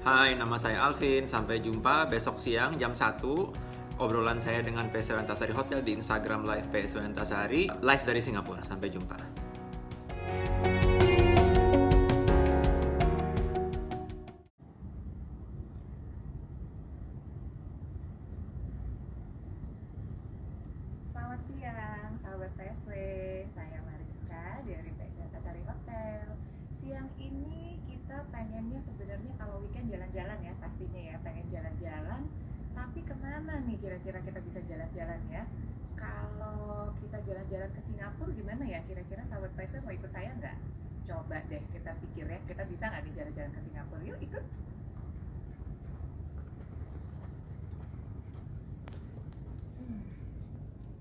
Hai, nama saya Alvin. Sampai jumpa besok siang jam 1. Obrolan saya dengan PSW Antasari Hotel di Instagram Live PSW Antasari. Live dari Singapura. Sampai jumpa. Selamat siang, sahabat PSW. Saya Mariska dari PSW Antasari Hotel. Siang ini kita pengennya sebenarnya kalau weekend jalan-jalan ya, pastinya ya, pengen jalan-jalan. Tapi kemana nih kira-kira kita bisa jalan-jalan ya? Kalau kita jalan-jalan ke Singapura gimana ya? Kira-kira sahabat PSW mau ikut saya nggak? Coba deh kita pikir ya, kita bisa nggak nih jalan-jalan ke Singapura? Yuk ikut. Hmm.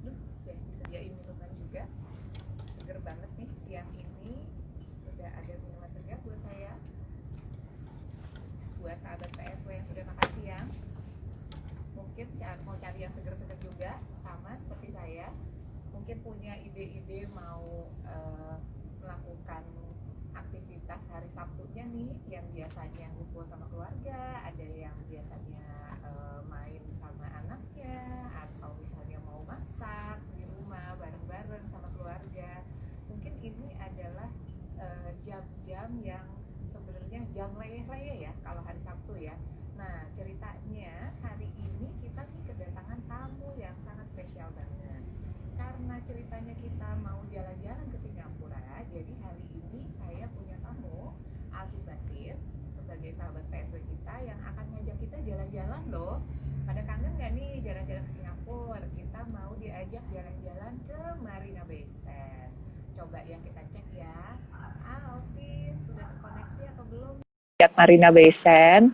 Duh, ya disediain minuman juga. Seger banget nih siang ini. Sudah ada minuman segar buat saya. Buat sahabat PSW yang sudah makan siang, mungkin mau cari yang seger-seger juga, sama seperti saya. Mungkin punya ide-ide mau melakukan aktivitas hari Sabtunya nih, yang biasanya ngumpul sama keluarga, ada yang biasanya main sama anaknya, atau misalnya mau masak di rumah bareng-bareng sama keluarga. Mungkin ini adalah jam-jam yang sebenarnya jam leyeh-leyeh ya kalau hari Sabtu ya. Nah, ceritanya hari ini kita nih kedatangan tamu yang sangat spesial banget. Karena ceritanya kita mau jalan-jalan ke Singapura, jadi hari ini saya punya tamu, Alfi Basir, sebagai sahabat PSW kita yang akan ngajak kita jalan-jalan loh. Pada kangen nggak nih jalan-jalan ke Singapura? Kita mau diajak jalan-jalan ke Marina Bay Sands. Coba ya kita cek ya. Alvin, sudah terkoneksi atau belum? Lihat Marina Bay Sands.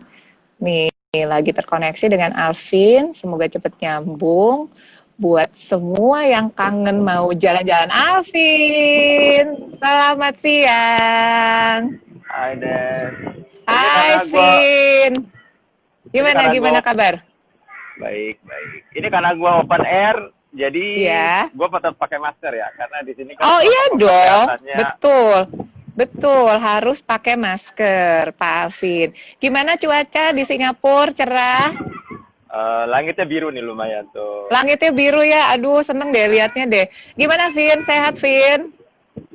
Nih, lagi terkoneksi dengan Alvin. Semoga cepat nyambung. Buat semua yang kangen mau jalan-jalan, Alvin, selamat siang. Hai Des. Hai Vin. Gimana kabar? Baik. Ini karena gua open air, jadi Iya. gua tetap pakai masker ya, karena di sini kan Oh iya dong, kesehatannya. betul harus pakai masker, Pak Alvin. Gimana cuaca di Singapura? Cerah? Langitnya biru nih lumayan tuh. Langitnya biru ya, aduh seneng deh liatnya deh. Gimana Vin, sehat Vin?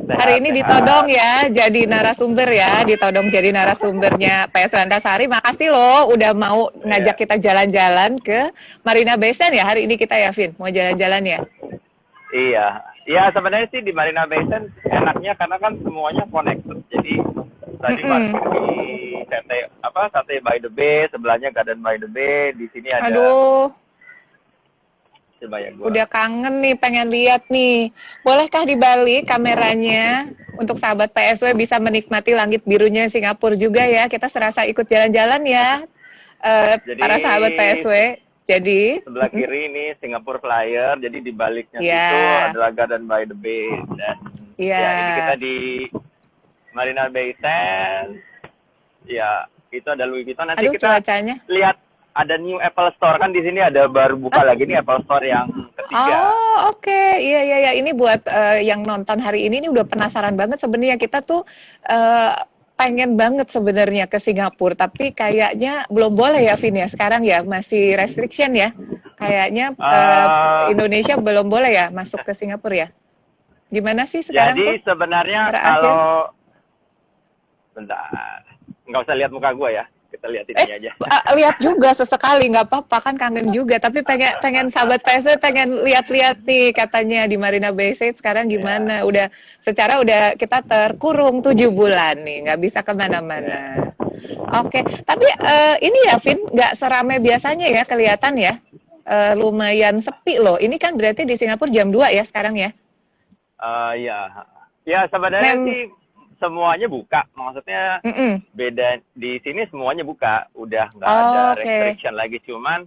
Hari ini ditodong ya, jadi narasumber ya, ditodong jadi narasumbernya PS Antasari. Makasih loh udah mau ngajak kita jalan-jalan ke Marina Bay Sands ya hari ini kita ya Vin, mau jalan-jalan ya? Iya sebenarnya sih di Marina Bay Sands enaknya karena kan semuanya connected. Jadi tadi masuk di Sate by the Bay, sebelahnya Garden by the Bay, di sini ada. Aduh. Coba ya gua. Udah kangen nih, pengen lihat nih. Bolehkah dibalik kameranya untuk sahabat PSW bisa menikmati langit birunya Singapura juga ya? Kita serasa ikut jalan-jalan ya, Jadi, para sahabat PSW. Jadi sebelah kiri ini Singapore Flyer, jadi di baliknya Ya. itu adalah Garden by the Bay. Dan Ya. ya ini kita di Marina Bay Sands. Ya, itu ada Louis Vuitton. Nanti aduh kita cuacanya. lihat ada New Apple Store, kan di sini ada baru buka lagi nih Apple Store yang ketiga. Oh, oke. Iya. Ini buat yang nonton hari ini udah penasaran banget sebenarnya. Kita tuh pengen banget sebenarnya ke Singapura, tapi kayaknya belum boleh ya, Vin ya. Sekarang ya masih restriction ya. Kayaknya Indonesia belum boleh ya masuk ke Singapura ya. Gimana sih sekarang Jadi tuh? sebenarnya kalau bentar, nggak usah lihat muka gue ya. Kita lihat ini aja. Lihat juga sesekali, nggak apa-apa kan, kangen juga. Tapi pengen sahabat PSW pengen lihat-lihat nih katanya di Marina Bay Sands sekarang gimana. Udah kita terkurung 7 bulan nih, nggak bisa kemana-mana. Oke, tapi ini ya Vin, nggak seramai biasanya ya kelihatan ya. Lumayan sepi loh. Ini kan berarti di Singapura jam 2 ya sekarang ya? Ya sebenarnya sih semuanya buka, maksudnya Mm-mm. beda di sini semuanya buka, udah nggak ada restriction lagi, cuman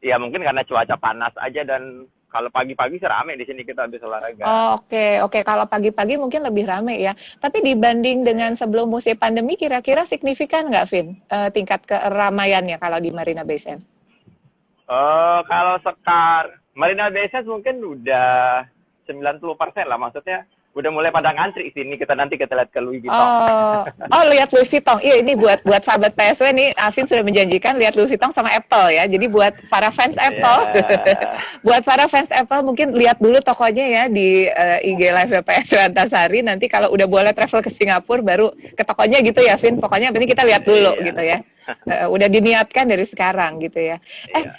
ya mungkin karena cuaca panas aja, dan kalau pagi-pagi sih rame di sini kita habis olahraga. Oke. Kalau pagi-pagi mungkin lebih rame ya. Tapi dibanding dengan sebelum musim pandemi, kira-kira signifikan nggak, Vin, tingkat keramaiannya kalau di Marina Bay Sands? Kalau sekarang Marina Bay Sands mungkin udah 90% lah, maksudnya udah mulai pada ngantri sini, nanti kita lihat ke Louis Vuitton. Oh, lihat Louis Vuitton. Iya, ini buat sahabat PSW nih, Alvin sudah menjanjikan lihat Louis Vuitton sama Apple ya. Jadi buat para fans Apple, buat para fans Apple mungkin lihat dulu tokonya ya di IG Live PSW Antasari. Nanti kalau udah boleh travel ke Singapura, baru ke tokonya gitu ya, Vin. Pokoknya ini kita lihat dulu gitu ya. Udah diniatkan dari sekarang gitu ya.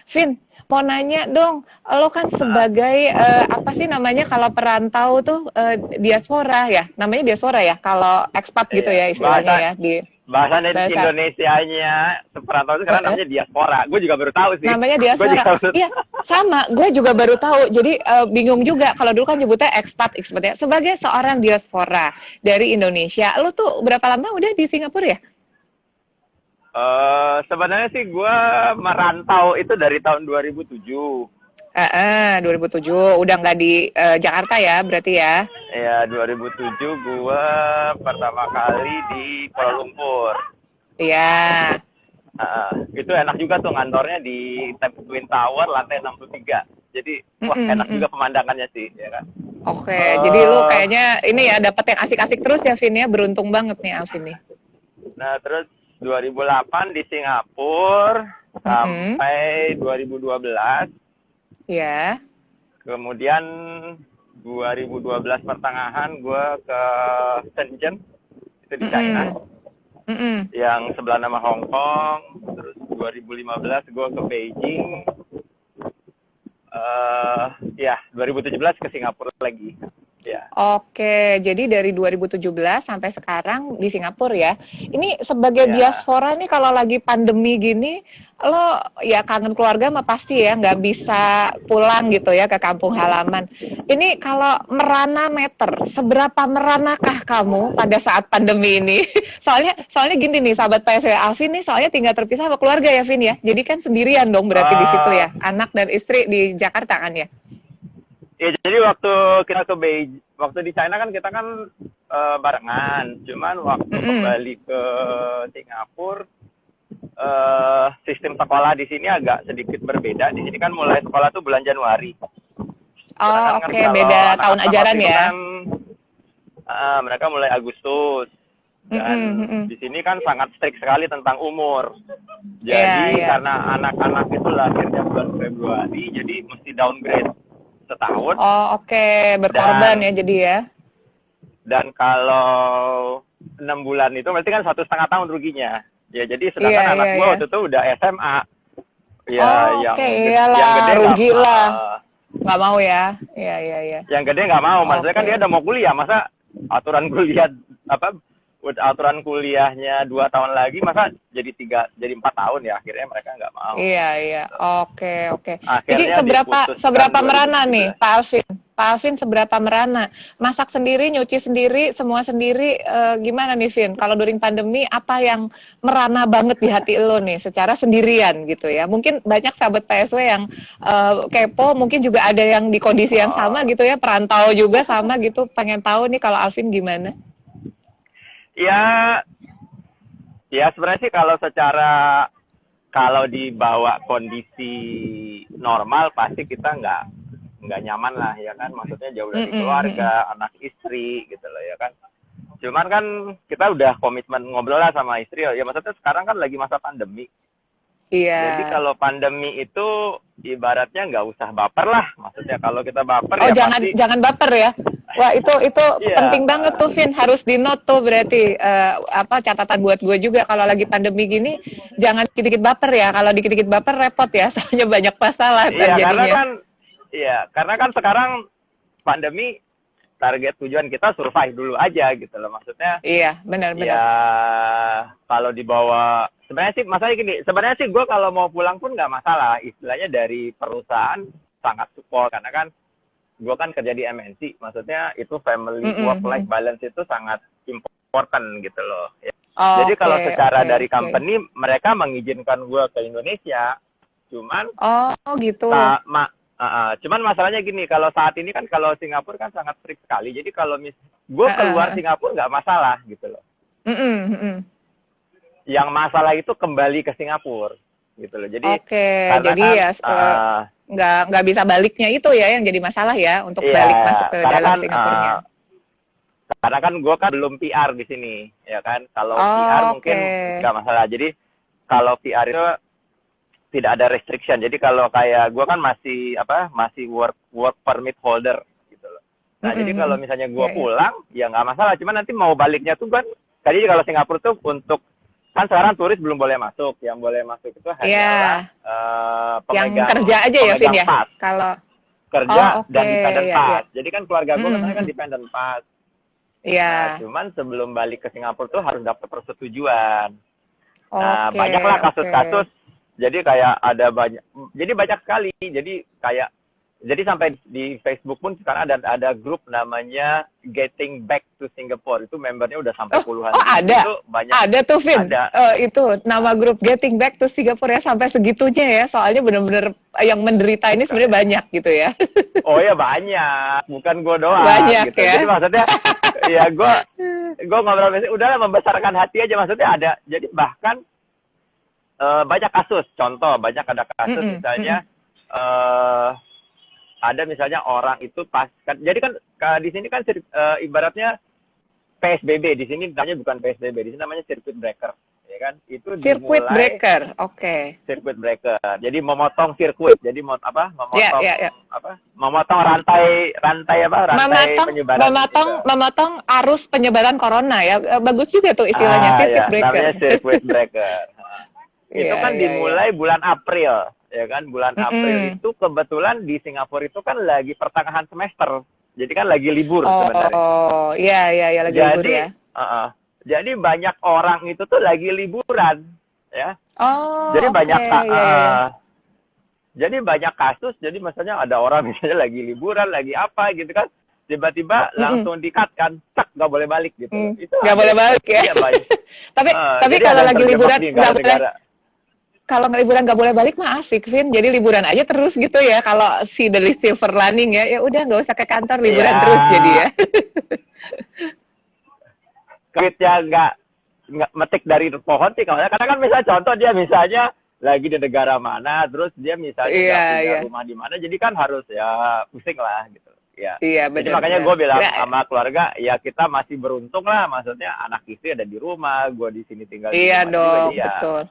Vin, mau nanya dong, lo kan sebagai apa sih namanya kalau perantau tuh diaspora ya, namanya diaspora ya, kalau ekspat gitu ya istilahnya bahasa Indonesianya perantau itu sekarang namanya diaspora. Gue juga baru tahu sih. Namanya diaspora. Iya, sama. Gue juga baru tahu. Jadi bingung juga. Kalau dulu kan nyebutnya ekspat ya. Sebagai seorang diaspora dari Indonesia, lo tuh berapa lama udah di Singapura ya? Sebenarnya sih gue merantau itu dari tahun 2007. 2007 udah nggak di Jakarta ya berarti ya? Iya, 2007 gue pertama kali di Kuala Lumpur. Iya. Itu enak juga tuh ngantornya di Twin Tower lantai 63. Jadi wah enak juga pemandangannya sih, ya kan? Oke, jadi lu kayaknya ini ya dapat yang asik-asik terus ya, Vin ya, beruntung banget nih Alvin nih. Nah terus 2008 di Singapura sampai 2012. Ya. Kemudian 2012 pertengahan gue ke Shenzhen, itu di China. Yang sebelah nama Hong Kong. Terus 2015 gue ke Beijing. 2017 ke Singapura lagi. Ya. Oke, jadi dari 2017 sampai sekarang di Singapura ya. Ini sebagai diaspora nih kalau lagi pandemi gini, lo ya kangen keluarga mah pasti ya, nggak bisa pulang gitu ya ke kampung halaman. Ini kalau merana meter, seberapa meranakah kamu pada saat pandemi ini? Soalnya gini nih, sahabat PSW Alvin nih soalnya tinggal terpisah sama keluarga ya, Vin ya. Jadi kan sendirian dong berarti di situ ya, anak dan istri di Jakarta kan ya. Ya jadi waktu kita ke Beijing, waktu di China kan kita kan barengan. Cuman waktu kembali ke Singapura, sistem sekolah di sini agak sedikit berbeda. Di sini kan mulai sekolah tuh bulan Januari. Oh oke, beda tahun ajaran ya. Kan, mereka mulai Agustus. Dan di sini kan sangat strict sekali tentang umur. Jadi karena anak-anak itu lahirnya bulan Februari, jadi mesti downgrade setahun. Oh oke, berkorban ya jadi ya. Dan kalau 6 bulan itu berarti kan 1,5 tahun ruginya. Ya jadi sedangkan anak gua waktu itu udah SMA. Ya yang gede rugi lah. Nggak mau ya. Iya. Yang gede nggak mau, maksudnya kan dia udah mau kuliah, masa aturan kuliahnya 2 tahun lagi, masa jadi 4 tahun ya, akhirnya mereka nggak mau. Iya. Oke. Jadi seberapa merana nih Pak Alvin seberapa merana? Masak sendiri, nyuci sendiri, semua sendiri, gimana nih Vin? Kalau during pandemi apa yang merana banget di hati lo nih secara sendirian gitu ya? Mungkin banyak sahabat PSW yang kepo, mungkin juga ada yang di kondisi yang sama gitu ya, perantau juga sama gitu, pengen tahu nih kalau Alvin gimana? Ya sebenarnya sih kalau dibawa kondisi normal pasti kita nggak nyaman lah ya kan, maksudnya jauh dari keluarga, anak istri gitu loh ya kan. Cuman kan kita udah komitmen ngobrol lah sama istri ya, maksudnya sekarang kan lagi masa pandemi. Iya. Jadi kalau pandemi itu ibaratnya nggak usah baper lah, maksudnya kalau kita baper jangan baper ya. Wah itu penting banget tuh Vin, harus di note tuh berarti catatan buat gue juga kalau lagi pandemi gini jangan dikit-dikit baper ya, kalau dikit-dikit baper repot ya, soalnya banyak masalah jadinya. Karena kan sekarang pandemi target tujuan kita survive dulu aja gitu loh, maksudnya. Iya benar. Ya kalau dibawa sebenarnya sih gue kalau mau pulang pun nggak masalah, istilahnya dari perusahaan sangat support karena kan gue kan kerja di MNC, maksudnya itu family work-life balance itu sangat important gitu loh. Ya. Jadi kalau secara dari company, mereka mengizinkan gue ke Indonesia, cuman gitu. Cuman masalahnya gini, kalau saat ini kan kalau Singapura kan sangat strict sekali, jadi kalau gue keluar Singapura nggak masalah gitu loh. Yang masalah itu kembali ke Singapura gitu loh. Jadi nggak bisa baliknya itu ya yang jadi masalah ya untuk balik masuk ke dalam Singapurnya. karena kan gue kan belum PR di sini, ya kan. Kalau Oh, PR mungkin oke. nggak masalah. Jadi kalau PR itu tidak ada restriction. Jadi kalau kayak gue kan masih work permit holder gitu loh. Nah jadi kalau misalnya gue Iya, iya. pulang ya nggak masalah. Cuman nanti mau baliknya tuh kan, tadi kalau Singapura tuh untuk kan sekarang turis belum boleh masuk. Yang boleh masuk itu Iya. hanyalah Yang pemegang kerja aja ya, Vin pemegang ya? pas Kalau kerja Oh, oke. dan dependent Iya, pass. iya. Jadi kan keluarga gue katanya kan Mm-mm. dependent pass. Nah, Iya. cuman sebelum balik ke Singapura tuh harus dapat persetujuan. Nah, Oke, banyaklah oke. kasus-kasus. Jadi kayak ada banyak, jadi banyak sekali. Jadi sampai di Facebook pun sekarang ada grup namanya Getting Back to Singapore. Itu membernya udah sampai puluhan ribu. Ada. Itu banyak. Ada tuh, Vin. Ada. Itu nama grup Getting Back to Singapore ya sampai segitunya ya. Soalnya bener-bener yang menderita ini sebenarnya banyak gitu ya. Oh ya banyak, bukan gue doang. Banyak gitu. ya. Jadi maksudnya, ya gue ngobrol biasanya, udahlah membesarkan hati aja. Maksudnya ada, jadi bahkan banyak kasus. Contoh, banyak ada kasus misalnya, ada misalnya orang itu pas, kan, jadi kan di sini kan ibaratnya PSBB. Di sini namanya bukan PSBB, di sini namanya circuit breaker. Ya kan? Itu Circuit dimulai breaker, oke. circuit breaker. Jadi memotong sirkuit. Jadi memotong Ya. memotong rantai penyebaran. Memotong arus penyebaran corona ya. Bagus juga tuh istilahnya circuit Ya, breaker. namanya circuit breaker. Itu Iya, kan iya, dimulai bulan April, ya kan? Bulan April itu kebetulan di Singapura itu kan lagi pertengahan semester. Jadi kan lagi libur sebenarnya. Oh, iya lagi libur ya. Jadi banyak orang itu tuh lagi liburan, ya. Oh, Jadi oke, iya. jadi banyak kasus. Jadi misalnya ada orang misalnya lagi liburan, lagi apa gitu kan, tiba-tiba langsung di-cut kan, cek nggak boleh balik gitu. Itu Nggak boleh balik ya. Iya, banyak. tapi Jadi kalau ada yang lagi terjebak liburan di nggak boleh. negara-negara. Kalau liburan nggak boleh balik mah asik, Vin. Jadi liburan aja terus gitu ya. Kalau si The Silver Lining ya udah nggak usah ke kantor, liburan Iya. terus jadi ya. Duitnya nggak metik dari pohon sih, karena kan misalnya contoh dia misalnya lagi di negara mana, terus dia misalnya nggak punya rumah di mana, jadi kan harus ya pusing lah gitu. Ya. Iya, Jadi benar. makanya gue bilang sama keluarga, ya kita masih beruntung lah, maksudnya anak istri ada di rumah, gue di sini tinggal di Iya rumah dong, juga, betul.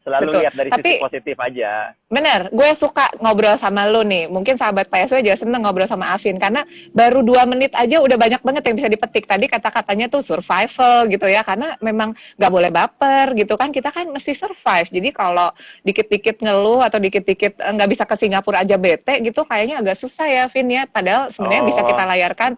Selalu Betul. lihat dari Tapi sisi positif aja. bener, gue suka ngobrol sama lu nih. Mungkin sahabat PSW juga seneng ngobrol sama Afin. Karena baru 2 menit aja udah banyak banget yang bisa dipetik. Tadi kata-katanya tuh survival gitu ya. Karena memang gak boleh baper gitu kan. Kita kan mesti survive. Jadi kalau dikit-dikit ngeluh atau dikit-dikit nggak bisa ke Singapura aja bete gitu, kayaknya agak susah ya, Vin ya. Padahal sebenarnya bisa kita layarkan,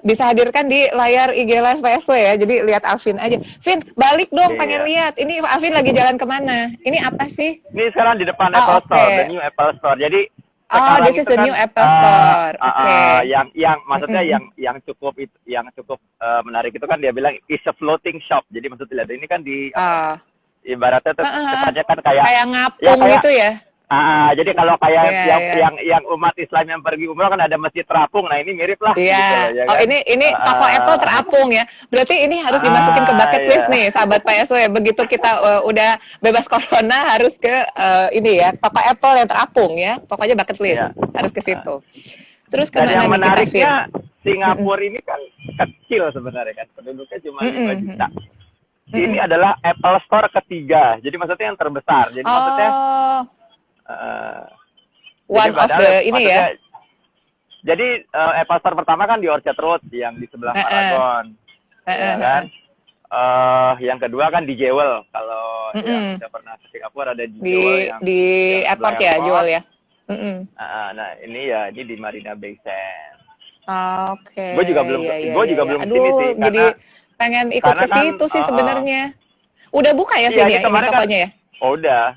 bisa hadirkan di layar IG Live PSW ya. Jadi lihat Afin aja. Vin, balik dong, pengen lihat. Ini Afin lagi jalan kemana? Ini apa sih? Ini sekarang di depan Apple Store, the new Apple Store. Jadi sekarang this is itu the kan, new Apple Store. Oke. Yang maksudnya yang cukup menarik itu kan dia bilang is a floating shop. Jadi maksudnya ini kan di ibaratnya tuh kesannya kan kayak ngapung gitu ya. Jadi kalau kayak yang umat Islam yang pergi umroh kan ada masjid terapung. Nah, ini mirip lah. Iya. Gitu, ya Oh, kan? ini toko Apple terapung ya. Berarti ini harus dimasukin ke bucket list nih, sahabat PSW. Begitu kita udah bebas corona harus ke ini ya, toko Apple yang terapung ya. Pokoknya bucket list harus ke situ. Terus Dan kemana yang nih menariknya Singapura ini kan kecil sebenarnya kan, penduduknya cuma 5 juta. Ini adalah Apple Store ketiga. Jadi maksudnya yang terbesar. Jadi maksudnya one of the ini ya. Jadi Apple Store pertama kan di Orchard Road yang di sebelah Paragon, ya kan. Yang kedua kan di Jewel. Kalau yang sudah pernah ke Singapura ada di Jewel yang di airport ya, Jewel ya. Nah ini di Marina Bay Sands. Oke. Gue juga belum kesini sih. Jadi pengen ikut ke situ sih sebenarnya. Udah buka ya sini ya, ini tokonya ya? Oh, udah.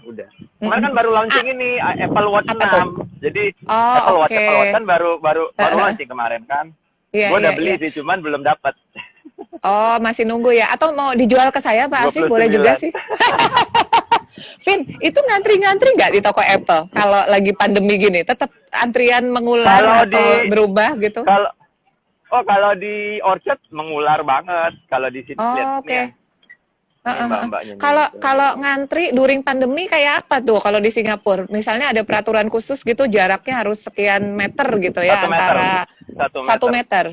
Kemarin kan baru launching ini Apple Watch 6. Jadi Apple Watch kan baru launching kemarin kan. Gue udah beli sih, cuman belum dapat. Oh, masih nunggu ya? Atau mau dijual ke saya, Pak Afin? Boleh juga sih. Vin, itu ngantri-ngantri nggak di toko Apple? Kalau lagi pandemi gini, tetap antrian mengular atau berubah gitu? Kalau di Orchard mengular banget. Kalau di sini lihat nih. Ini mbak-mbaknya nih. Kalau kalau ngantri during pandemi kayak apa tuh kalau di Singapura? Misalnya ada peraturan khusus gitu jaraknya harus sekian meter gitu ya 1 meter. antara 1 meter. 1 meter.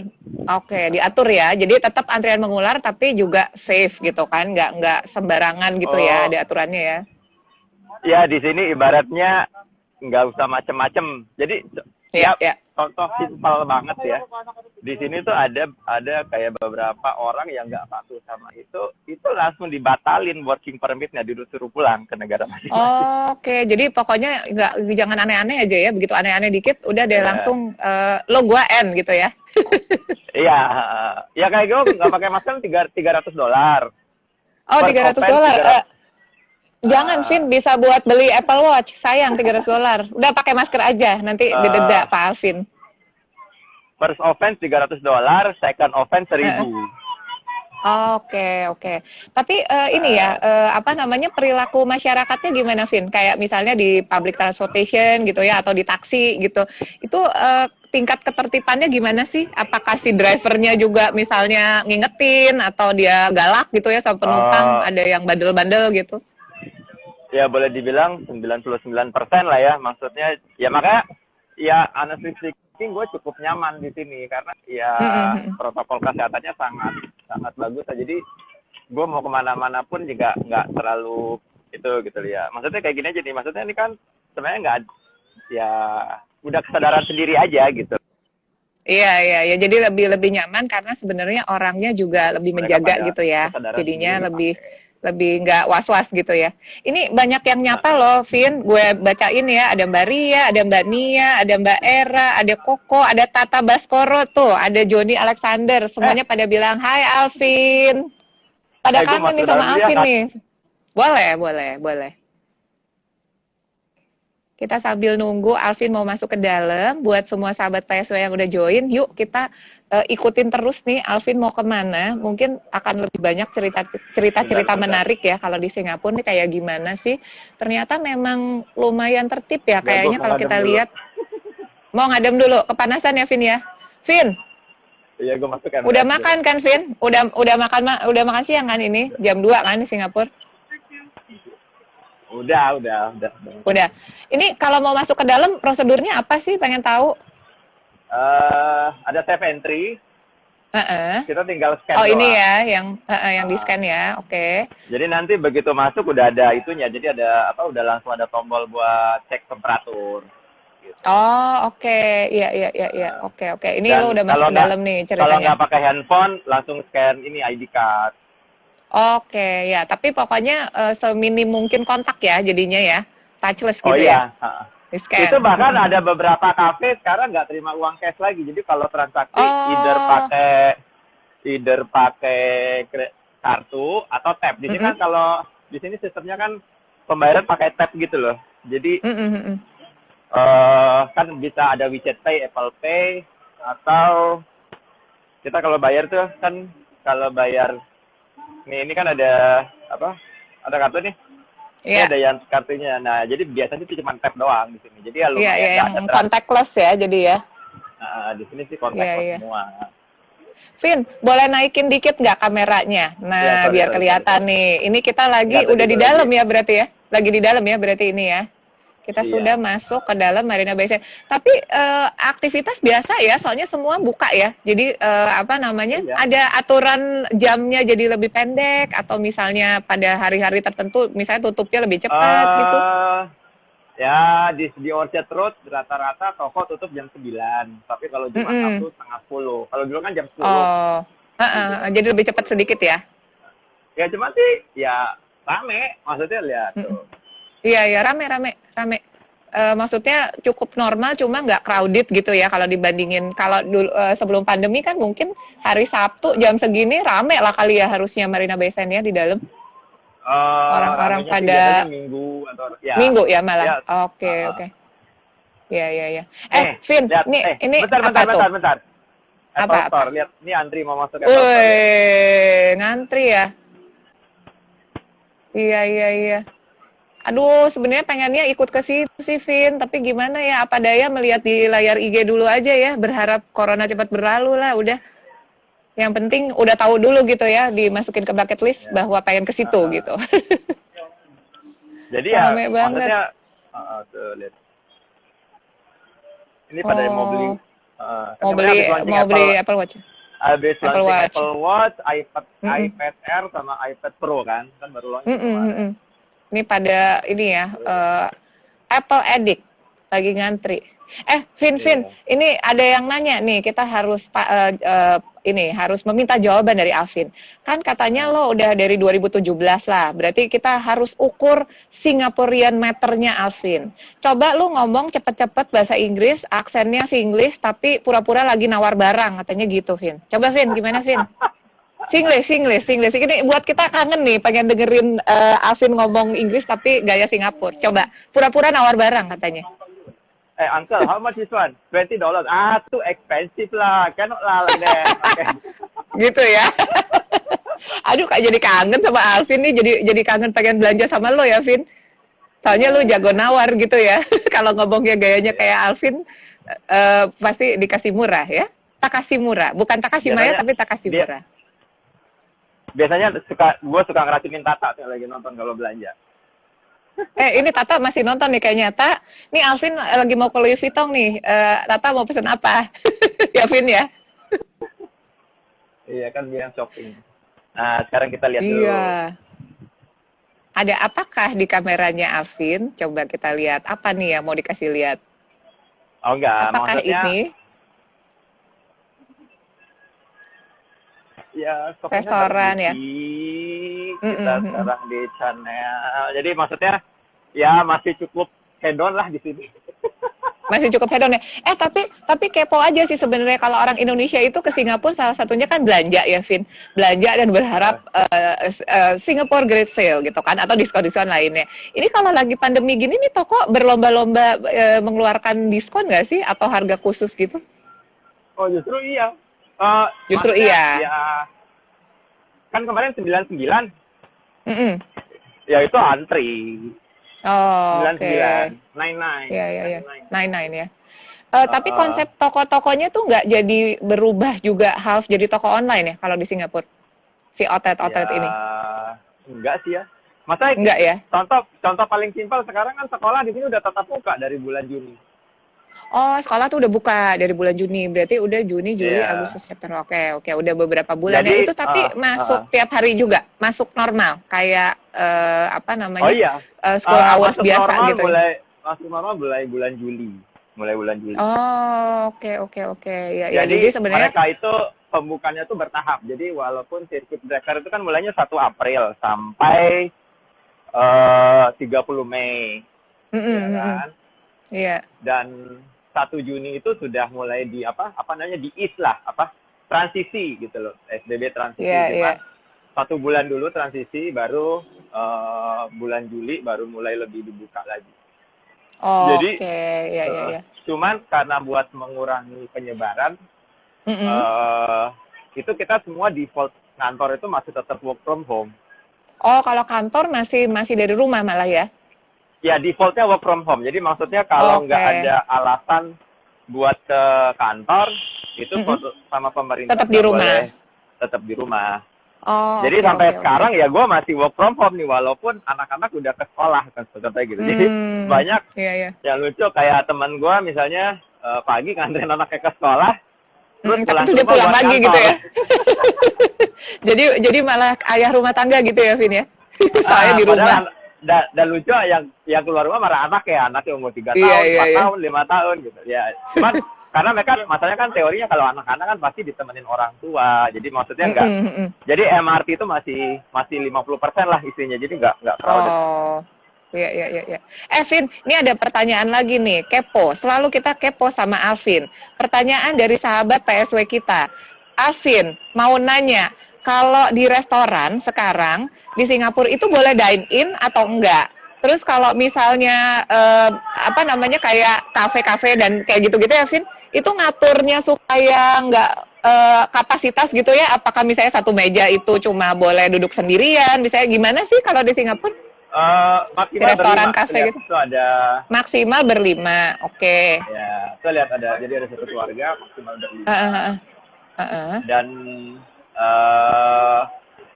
Oke, diatur ya. Jadi tetap antrian mengular tapi juga safe gitu kan, nggak sembarangan gitu ya, Oh. ada aturannya ya. Ya di sini ibaratnya nggak usah macem-macem. Jadi Iya, ya iya. contoh simpel banget ya. Di sini tuh ada kayak beberapa orang yang nggak patuh sama itu langsung dibatalin working permitnya, disuruh pulang ke negara masing-masing. Oke, jadi pokoknya jangan aneh-aneh aja ya. Begitu aneh-aneh dikit, udah deh Iya. langsung lo gua N gitu ya. Iya, ya kayak gue nggak pakai masker $300. Oh, Per $300. offense, Jangan, Vin, bisa buat beli Apple Watch. Sayang, $300. Udah pakai masker aja, nanti dideda Pak Alvin. First offense $300, second offense 1.000. Oke. Tapi ini ya, apa namanya, perilaku masyarakatnya gimana, Vin? Kayak misalnya di public transportation gitu ya, atau di taksi gitu. Itu tingkat ketertibannya gimana sih? Apakah si drivernya juga misalnya ngingetin, atau dia galak gitu ya sama penumpang? Ada yang bandel-bandel gitu? Ya boleh dibilang 99% lah ya, maksudnya ya makanya ya honestly speaking gue cukup nyaman di sini karena ya protokol kesehatannya sangat bagus. Jadi gue mau kemana-mana pun juga nggak terlalu itu gitu ya. Maksudnya kayak gini aja nih, maksudnya ini kan sebenarnya nggak ya udah kesadaran sendiri aja gitu. Iya. Jadi lebih nyaman karena sebenarnya orangnya juga lebih menjaga gitu ya. Jadinya lebih nggak was-was gitu ya. Ini banyak yang nyapa loh, Vin. Gue bacain ya. Ada Mbak Ria, ada Mbak Nia, ada Mbak Era, ada Koko, ada Tata Baskoro tuh, ada Joni Alexander. Semuanya pada bilang, Hai Alvin. Pada kangen nih sama Alvin nih. Boleh. Kita sambil nunggu Alvin mau masuk ke dalam. Buat semua sahabat PSW yang udah join, yuk kita ikutin terus nih Alvin mau kemana. Mungkin akan lebih banyak cerita-cerita menarik ya kalau di Singapura nih kayak gimana sih. Ternyata memang lumayan tertib ya kayaknya kalau kita lihat. Mau ngadem dulu, kepanasan ya Vin ya. Vin. Iya, gue masuk kan. Udah makan kan Vin? Udah makan siang kan ini? Jam 2 kan di Singapura? Udah. Ini kalau mau masuk ke dalam prosedurnya apa sih? Pengen tahu. Ada safe entry. Kita tinggal scan. Oh doang. Ini ya, yang di scan ya. Oke. Jadi nanti begitu masuk udah ada itunya. Jadi udah langsung ada tombol buat cek temperatur. Gitu. Oh, oke. Iya. Oke. Ini lo udah masuk ke dalam nih ceritanya. Kalau nggak pakai handphone, langsung scan ini ID card. Oke, ya. Tapi pokoknya seminim mungkin kontak ya jadinya ya. Touchless gitu ya. Di-scan. Itu bahkan ada beberapa kafe sekarang nggak terima uang cash lagi. Jadi kalau transaksi either pakai kartu atau tap. Di sini kan kalau di sini sistemnya kan pembayaran pakai tap gitu loh. Jadi kan bisa ada WeChat Pay, Apple Pay, atau kita kalau bayar tuh kan kalau bayar ini kan ada ada kartu nih. Ini ada yang kartunya. Nah, jadi biasanya itu cuma tap doang di sini. Jadi ya lumayan yang contactless ya jadi ya. Nah, di sini sih contactless semua. Vin, boleh naikin dikit nggak kameranya? Nah, biar kelihatan nih. Ini kita lagi udah di dalam ya berarti ya? Lagi di dalam ya berarti ini ya? Kita sudah masuk ke dalam Marina Bay Sands. Tapi aktivitas biasa ya, soalnya semua buka ya. Jadi ada aturan jamnya jadi lebih pendek atau misalnya pada hari-hari tertentu misalnya tutupnya lebih cepat gitu. Ya di Orchard Road rata-rata toko tutup jam 9. Tapi kalau Jumat Sabtu setengah 10. Kalau dulu kan jam 10. Oh. Jadi lebih cepat sedikit ya. Ya cuma sih ya rame, maksudnya lihat tuh. Iya, rame. Maksudnya cukup normal, cuma nggak crowded gitu ya kalau dibandingin. Kalau dulu sebelum pandemi kan mungkin hari Sabtu jam segini rame lah kali ya harusnya Marina Bay Sands ya di dalam. Orang-orang pada Minggu ya malah. Ya. Oke. Iya. Vin, ini bentar. Apple Store, lihat ini antri mau masuk Apple Store. Ngantri ya. Iya. Aduh, sebenarnya pengennya ikut ke situ sih, Vin. Tapi gimana ya, apa daya melihat di layar IG dulu aja ya. Berharap corona cepat berlalu lah, udah. Yang penting udah tahu dulu gitu ya, dimasukin ke bucket list bahwa pengen ke situ gitu. Jadi ya Rame banget. maksudnya tuh, lihat. Ini pada mau beli Mau beli Apple Watch. habis Apple launching Watch. Apple Watch, iPad Air sama iPad Pro kan baru launching kemarin. Ini pada ini ya, Apple Addict lagi ngantri. Vin, ini ada yang nanya nih, kita harus ini harus meminta jawaban dari Alvin. Kan katanya lo udah dari 2017 lah, berarti kita harus ukur Singaporean meternya Alvin. Coba lu ngomong cepet-cepet bahasa Inggris, aksennya Singlish, tapi pura-pura lagi nawar barang, katanya gitu, Vin. Coba Vin, gimana Vin? Singlish. Ini buat kita kangen nih, pengen dengerin Alvin ngomong Inggris tapi gaya Singapura. Coba, pura-pura nawar barang katanya. Uncle, how much is one? $20. Too expensive lah. Cannot lah like that. Okay. Gitu ya. Aduh, kayak jadi kangen sama Alvin nih, jadi kangen pengen belanja sama lo ya, Vin. Soalnya lu jago nawar gitu ya. Kalau ngomongnya gayanya kayak Alvin, pasti dikasih murah ya. Takasih murah, bukan Takasih Maya tapi Takasih murah. Biasanya gue suka ngeracinin Tata tuh lagi nonton kalau belanja. Ini Tata masih nonton nih kayaknya. Nih Alvin lagi mau ke Louis Vuitton nih. Tata mau pesen apa? Ya Vin ya? Iya kan dia shopping. Nah sekarang kita lihat dulu. Iya. Ada apakah di kameranya Alvin? Coba kita lihat. Apa nih yang mau dikasih lihat? Oh enggak, apakah maksudnya ini? Ya, restoran ya. Kita sekarang di channel. Jadi maksudnya ya masih cukup hedon lah di sini. Masih cukup hedon ya. Tapi kepo aja sih sebenarnya kalau orang Indonesia itu ke Singapura salah satunya kan belanja ya, Vin. Belanja dan berharap Singapore Great Sale gitu kan atau diskon-diskon lainnya. Ini kalau lagi pandemi gini nih toko berlomba-lomba mengeluarkan diskon nggak sih atau harga khusus gitu? Oh, justru iya. Justru iya. Ya, kan kemarin 99. Ya itu antri. Oh, 99. Okay. 99. Iya. 99 ya. Tapi konsep toko-tokonya tuh nggak jadi berubah juga half jadi toko online ya kalau di Singapura? Si outlet ini? Enggak sih ya. Masa enggak ya? Contoh paling simpel sekarang kan sekolah di sini udah tetap buka dari bulan Juni. Oh, sekolah tuh udah buka dari bulan Juni. Berarti udah Juni, Juli, Agustus, September. Oke. Udah beberapa bulan. Jadi, ya itu tapi masuk tiap hari juga, masuk normal kayak apa namanya? Oh iya. School hours biasa gitu. Masuk normal mulai bulan Juli. Oh, oke. Ya, jadi sebenarnya mereka itu pembukanya tuh bertahap. Jadi walaupun circuit breaker itu kan mulainya 1 April sampai 30 Mei. Ya kan? Iya. Dan 1 Juni itu sudah mulai di di ease lah, transisi gitu loh, SBB transisi. Iya. 1 bulan dulu transisi, baru bulan Juli baru mulai lebih dibuka lagi. Oh, jadi, iya. Cuman karena buat mengurangi penyebaran, itu kita semua default kantor itu masih tetap work from home. Oh, kalau kantor masih dari rumah malah ya? Ya, defaultnya work from home. Jadi maksudnya kalau nggak ada alasan buat ke kantor, itu sama pemerintah tetap di rumah. Tetap di rumah. Oh, jadi sampai sekarang ya gue masih work from home nih, walaupun anak-anak udah ke sekolah kan katanya gitu. Jadi banyak yang lucu kayak teman gue misalnya pagi nganterin anaknya ke sekolah, terus dia pulang lagi gitu ya. jadi malah ayah rumah tangga gitu ya, Vin ya. Soalnya di rumah. Dan lucu yang keluar rumah marah anaknya umur 3 tahun, 4 tahun, 5 tahun gitu. Ya, cuman karena mereka masalahnya kan teorinya kalau anak-anak kan pasti ditemenin orang tua. Jadi maksudnya enggak. Jadi MRT itu masih 50% lah isinya. Jadi enggak crowded. Oh. Iya. Vin, ini ada pertanyaan lagi nih, kepo. Selalu kita kepo sama Alvin. Pertanyaan dari sahabat PSW kita. Alvin, mau nanya, kalau di restoran sekarang di Singapura itu boleh dine in atau enggak? Terus kalau misalnya kayak kafe-kafe dan kayak gitu-gitu ya, Vin, itu ngaturnya supaya enggak kapasitas gitu ya? Apakah misalnya satu meja itu cuma boleh duduk sendirian? Misalnya gimana sih kalau di Singapura? Maksimal di restoran berlima. kafe gitu. Itu ada maksimal berlima. Oke. Ya, saya lihat jadi ada satu keluarga maksimal berlima. Heeh. Dan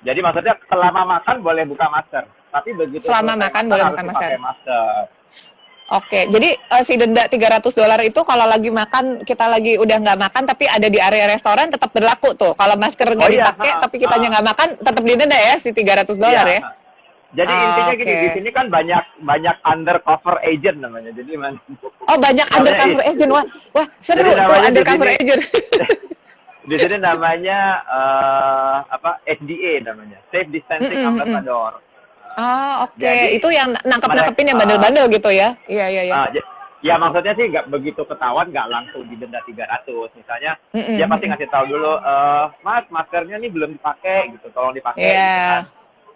jadi maksudnya selama makan boleh buka masker, tapi begitu Selama selesai makan boleh harus buka dipakai masker. masker. Oke, jadi si denda $300 itu kalau lagi makan, kita lagi udah nggak makan tapi ada di area restoran tetap berlaku tuh. Kalau masker Oh nggak iya, dipakai tapi kitanya nggak makan, tetap didenda ya si $300 iya. ya. Jadi intinya gini, Oke. di sini kan banyak undercover agent namanya. Jadi Oh, banyak namanya undercover agent. Wah, seru jadi tuh namanya di undercover sini agent. di sini namanya SDA namanya, Safe Distancing Ambassador. Oh, oke. Jadi Itu yang mereka nangkep-nangkepin yang bandel-bandel gitu ya? Iya, iya, iya. ya maksudnya sih nggak begitu ketahuan, nggak langsung didenda 300. Misalnya dia pasti ngasih tahu dulu, Mas, maskernya nih belum dipakai gitu, tolong dipakai. Iya. Gitu kan.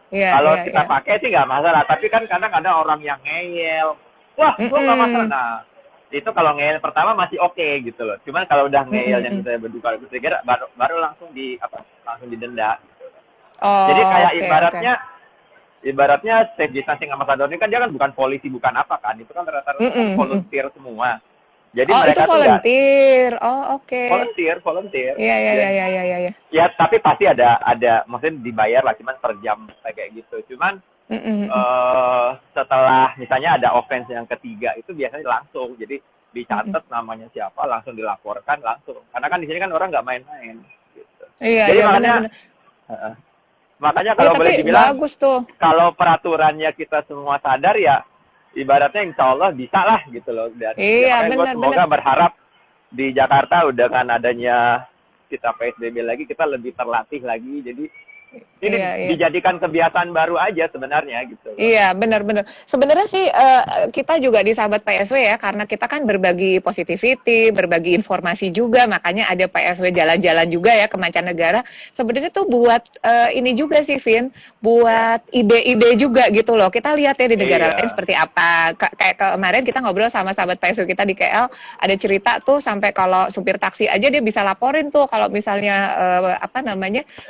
Iya, Kalau iya, kita iya. pakai sih nggak masalah, tapi kan kadang ada orang yang ngeyel. Wah, gua nggak masalah. Nah, itu kalau ngeyel pertama masih oke gitu loh. Cuman kalau udah ngeyel yang kita berdua ketiga baru langsung langsung didenda. Oh, Jadi kayak oke, ibaratnya safe distancing ambassador ini kan dia kan bukan polisi, bukan apa kan. Itu kan rata-rata kan volunteer semua. Jadi oh, itu mereka tuh nggak volunteer. Oh, oke. volunteer. Iya, iya, iya, iya, iya, iya. Ya, tapi pasti ada maksudnya dibayar lah, cuman per jam kayak gitu. Cuman setelah misalnya ada offense yang ketiga itu biasanya langsung, jadi dicatat namanya siapa, langsung dilaporkan langsung. Karena kan di sini kan orang nggak main-main. Gitu. Iya, Jadi iya, makanya, makanya kalau tapi boleh dibilang, bagus tuh. kalau peraturannya kita semua sadar ya, ibaratnya insya Allah bisa lah gitu loh. Dan Iya, makanya gue semoga berharap di Jakarta udah kan adanya kita PSBB lagi, kita lebih terlatih lagi. Jadi ini dijadikan kebiasaan baru aja sebenarnya gitu. Iya, benar-benar. Sebenarnya sih kita juga di Sahabat PSW ya, karena kita kan berbagi positivity, berbagi informasi juga, makanya ada PSW jalan-jalan juga ya ke mancanegara. Sebenarnya tuh buat ini juga sih, Vin, buat ide-ide juga gitu loh. Kita lihat ya di negara lain seperti apa. Kayak kemarin kita ngobrol sama Sahabat PSW kita di KL, ada cerita tuh sampai kalau supir taksi aja dia bisa laporin tuh kalau misalnya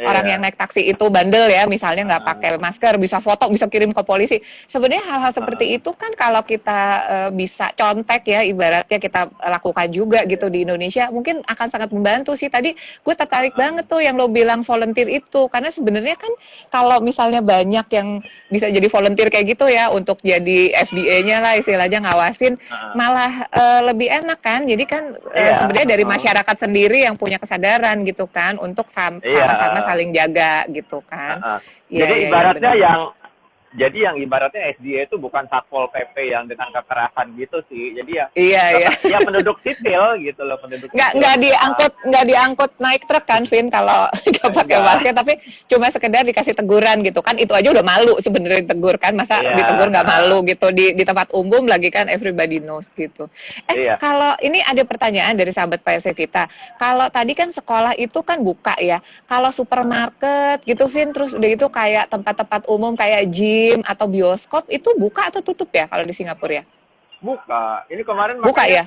orang yang naik taksi itu bandel ya, misalnya nggak pakai masker, bisa foto, bisa kirim ke polisi. Sebenarnya hal-hal seperti itu kan kalau kita bisa contek ya, ibaratnya kita lakukan juga gitu di Indonesia, mungkin akan sangat membantu sih. Tadi gue tertarik banget tuh yang lo bilang volunteer itu, karena sebenarnya kan kalau misalnya banyak yang bisa jadi volunteer kayak gitu ya, untuk jadi FDA-nya lah istilahnya, ngawasin, malah lebih enak kan. Jadi kan sebenarnya dari masyarakat sendiri yang punya kesadaran gitu kan, untuk sama-sama saling jaga gitu kan. Jadi ibaratnya yang ibaratnya SDA itu bukan satpol PP yang dengan kekerasan gitu sih. Jadi ya penduduk sipil gitu loh, penduduk nggak diangkut naik truk kan, Vin, kalau nggak pakai masker, tapi cuma sekedar dikasih teguran gitu kan. Itu aja udah malu sebenarnya ditegur kan, masa ditegur nggak malu gitu di tempat umum lagi kan, everybody knows gitu. Kalau ini ada pertanyaan dari Sahabat PSW kita. Kalau tadi kan sekolah itu kan buka ya. Kalau supermarket gitu, Vin, terus udah itu kayak tempat-tempat umum kayak gym atau bioskop itu buka atau tutup ya kalau di Singapura ya? Buka. Ini kemarin buka ya?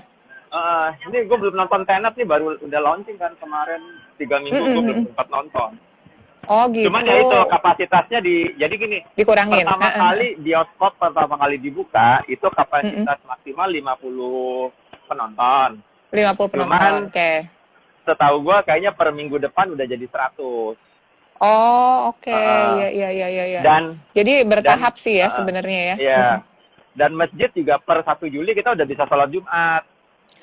Ini gue belum nonton Tenet nih, baru udah launching kan kemarin 3 minggu gue belum sempat nonton. Oh gitu. Cuman ya itu kapasitasnya jadi gini. Dikurangin. Pertama kali bioskop dibuka itu kapasitas maksimal 50 penonton. 50 penonton. Cuman setahu gue kayaknya per minggu depan udah jadi 100. Oh, oke. Iya. Dan jadi bertahap sih ya sebenarnya ya. Iya. Dan masjid juga per 1 Juli kita udah bisa sholat Jumat.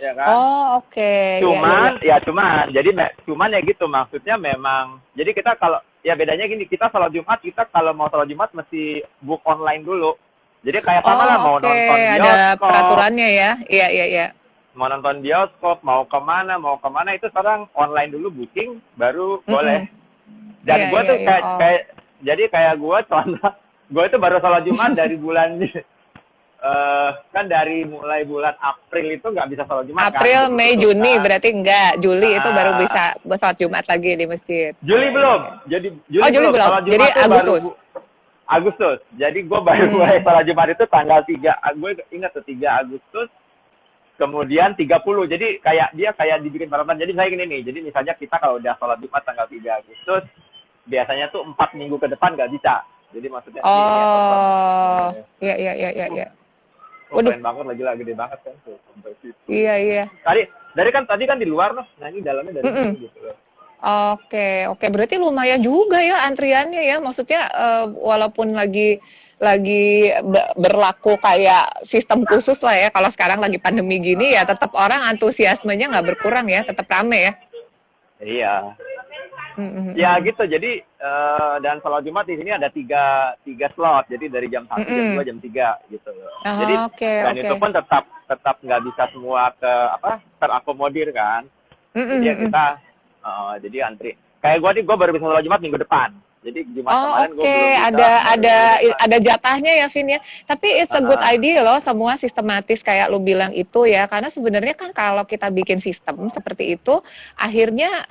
Ya kan? Oh, oke. Cuman cuman ya gitu, maksudnya memang jadi kita kalau ya bedanya gini, kita sholat Jumat, kita kalau mau sholat Jumat mesti book online dulu. Jadi kayak sama lah mau nonton bioskop. Ada peraturannya ya. Iya. Mau nonton bioskop, mau kemana itu sekarang online dulu booking baru boleh. Dan gue tuh kayak gue contoh, gue itu baru sholat Jumat dari bulan kan dari mulai bulan April itu nggak bisa sholat Jumat. April, Mei, Juni berarti enggak. Juli itu baru bisa sholat Jumat lagi di masjid. Juli belum. Juli belum. Jadi Agustus. Jadi gue baru mulai sholat Jumat itu tanggal 3. Gue ingat tuh 3 Agustus. Kemudian 30. Jadi kayak dibikin peraturan. Jadi saya gini nih. Jadi misalnya kita kalau udah sholat Jumat tanggal 3 Agustus, biasanya tuh 4 minggu ke depan nggak bisa. Jadi maksudnya Iya. Keren banget lagi gede banget kan tuh sampai situ. Iya. Tadi kan di luar loh. Nah ini dalamnya dari sini gitu loh. Oke, oke. Berarti lumayan juga ya antriannya ya. Maksudnya walaupun lagi berlaku kayak sistem khusus lah ya. Kalau sekarang lagi pandemi gini ya, tetap orang antusiasmenya nggak berkurang ya, tetap rame ya. Iya. Mm, mm, Ya mm. gitu. Jadi dan sholat Jumat di sini ada tiga slot. Jadi dari jam 1, jam 2, Mm-mm. jam 3 gitu. Jadi Oh, oke, dan oke. itu pun tetap nggak bisa semua terakomodir kan. Mm-mm, Jadi ya mm-mm. kita jadi antri. Kayak gue baru bisa sholat Jumat minggu depan. Jadi Jumat Oh, kemarin gue oke, belum bisa, ada baru ada minggu depan. ada jatahnya ya, Vin ya. Tapi it's a good Heeh. idea loh, semua sistematis kayak lu bilang itu ya. Karena sebenarnya kan kalau kita bikin sistem seperti itu, akhirnya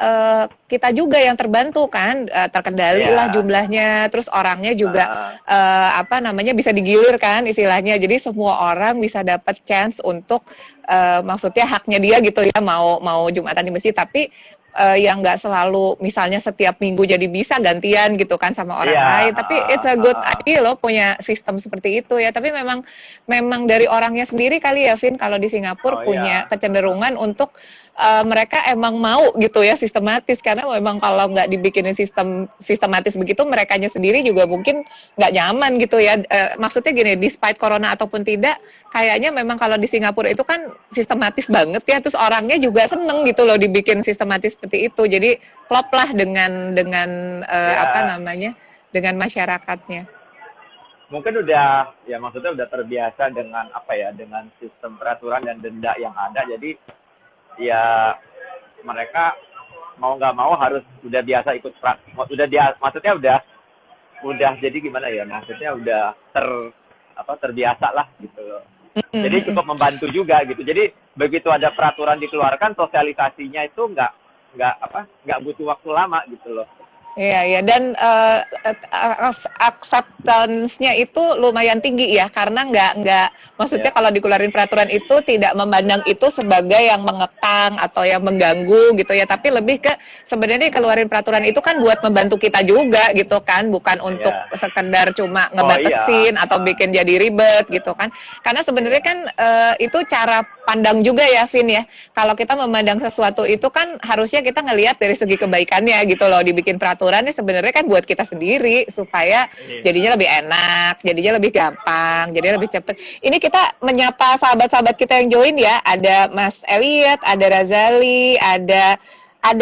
kita juga yang terbantu kan, terkendali lah Iya. jumlahnya, terus orangnya juga Heeh. apa namanya bisa digilir kan istilahnya. Jadi semua orang bisa dapat chance untuk maksudnya haknya dia gitu ya, mau mau Jumatan di masjid, tapi yang nggak selalu misalnya setiap minggu jadi bisa gantian gitu kan sama orang Iya. lain, tapi Heeh. it's a good Heeh. idea loh punya sistem seperti itu ya. Tapi memang memang dari orangnya sendiri kali ya, Vin, kalau di Singapura Oh punya iya. kecenderungan untuk mereka emang mau gitu ya sistematis, karena memang kalau nggak dibikinin sistematis begitu merekanya sendiri juga mungkin nggak nyaman gitu ya. Maksudnya gini, despite corona ataupun tidak, kayaknya memang kalau di Singapura itu kan sistematis banget ya, terus orangnya juga seneng gitu loh dibikin sistematis seperti itu. Jadi klop lah dengan apa Ya, namanya, dengan masyarakatnya. mungkin udah ya maksudnya udah terbiasa dengan dengan sistem peraturan dan denda yang ada. Jadi ya mereka mau nggak mau harus udah biasa ikut udah dia maksudnya udah jadi gimana ya, maksudnya udah terbiasa lah gitu loh. Jadi cukup membantu juga gitu. Jadi begitu ada peraturan dikeluarkan, sosialisasinya itu nggak butuh waktu lama gitu loh. Iya, iya. Dan acceptance-nya itu lumayan tinggi ya, karena maksudnya Ya, kalau dikeluarin peraturan itu tidak memandang itu sebagai yang mengekang atau yang mengganggu gitu ya, tapi lebih ke sebenarnya keluarin peraturan itu kan buat membantu kita juga gitu kan, bukan untuk ya. sekedar cuma Oh iya. ngebatasin atau bikin jadi ribet gitu kan. Karena sebenarnya Ya. kan itu cara pandang juga ya, Vin ya. Kalau kita memandang sesuatu itu kan harusnya kita ngelihat dari segi kebaikannya gitu loh. Dibikin peraturannya sebenarnya kan buat kita sendiri supaya Iya. jadinya lebih enak, jadinya lebih gampang, jadinya lebih cepet. Ini kita menyapa sahabat-sahabat kita yang join ya. Ada Mas Elliot, ada Razali, ada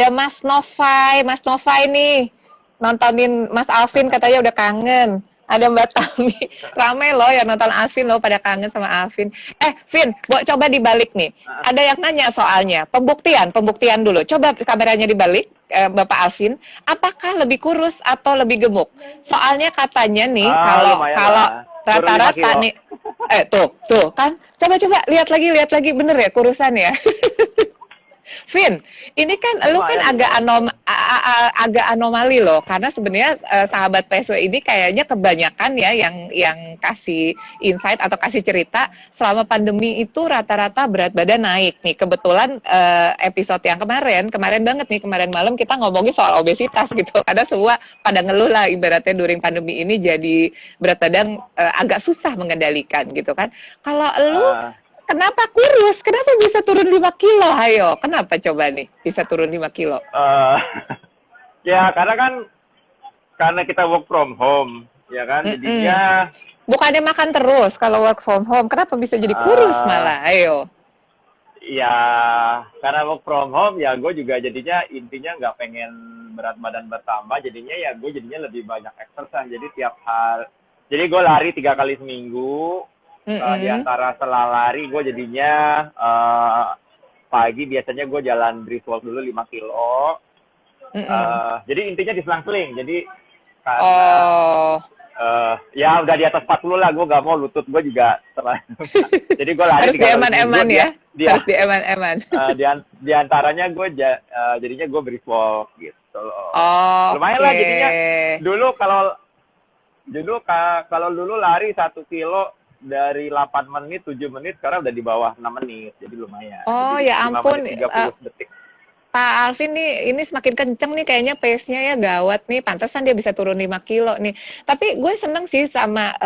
Mas Novai. Mas Novai nih nontonin Mas Alvin katanya udah kangen. Ada Mbak Tami, rame loh yang nonton Alvin loh, pada kangen sama Alvin. Vin, coba dibalik nih. Ada yang nanya soalnya, pembuktian dulu. Coba kameranya dibalik, Bapak Alvin. Apakah lebih kurus atau lebih gemuk? Soalnya katanya nih, kalau Lumayan kalau lah. Turun 5 rata-rata kilo. nih, tuh kan. Coba lihat lagi, bener ya kurusan ya. Vin, ini kan lu kan Lumayan, agak lumayan. agak anomali loh, karena sebenarnya sahabat PSW ini kayaknya kebanyakan ya yang kasih insight atau kasih cerita selama pandemi itu rata-rata berat badan naik nih. Kebetulan episode yang kemarin banget nih, kemarin malam kita ngomongin soal obesitas gitu. Ada semua pada ngeluh lah ibaratnya during pandemi ini jadi berat badan agak susah mengendalikan gitu kan. Kalau lu Ah, kenapa kurus? Kenapa bisa turun 5 kilo? Ayo, kenapa coba nih bisa turun 5 kilo? eh, ya karena kita work from home, ya kan, Mm-mm. jadinya Bukannya makan terus kalau work from home, kenapa bisa jadi kurus eh malah? Ayo. ya karena work from home ya gue juga jadinya intinya nggak pengen berat badan bertambah, jadinya ya gue jadinya lebih banyak exercise. Jadi tiap hari, jadi gue lari 3 kali seminggu. Di Mm-mm. antara setelah lari gue jadinya pagi biasanya gue jalan brisk walk dulu 5 kilo. Mm-mm. Jadi intinya diselang-seling. Jadi karena Oh, ya udah di atas 40 lah, gue gak mau lutut gue juga jadi gue lari harus 3 kali seminggu. dieman-eman ya. Dia Harus dieman-eman. di antaranya gue jadinya gue brisk walk gitu loh. Oh, Lumayan oke. lah jadinya. Kalau dulu lari 1 kilo dari 8 menit, 7 menit, sekarang udah di bawah 6 menit. Jadi lumayan. Oh, Jadi ya 5 ampun. menit 30 detik. Pak Alvin nih, ini semakin kenceng nih kayaknya pace-nya ya, gawat nih. Pantesan dia bisa turun 5 kilo nih. Tapi gue seneng sih sama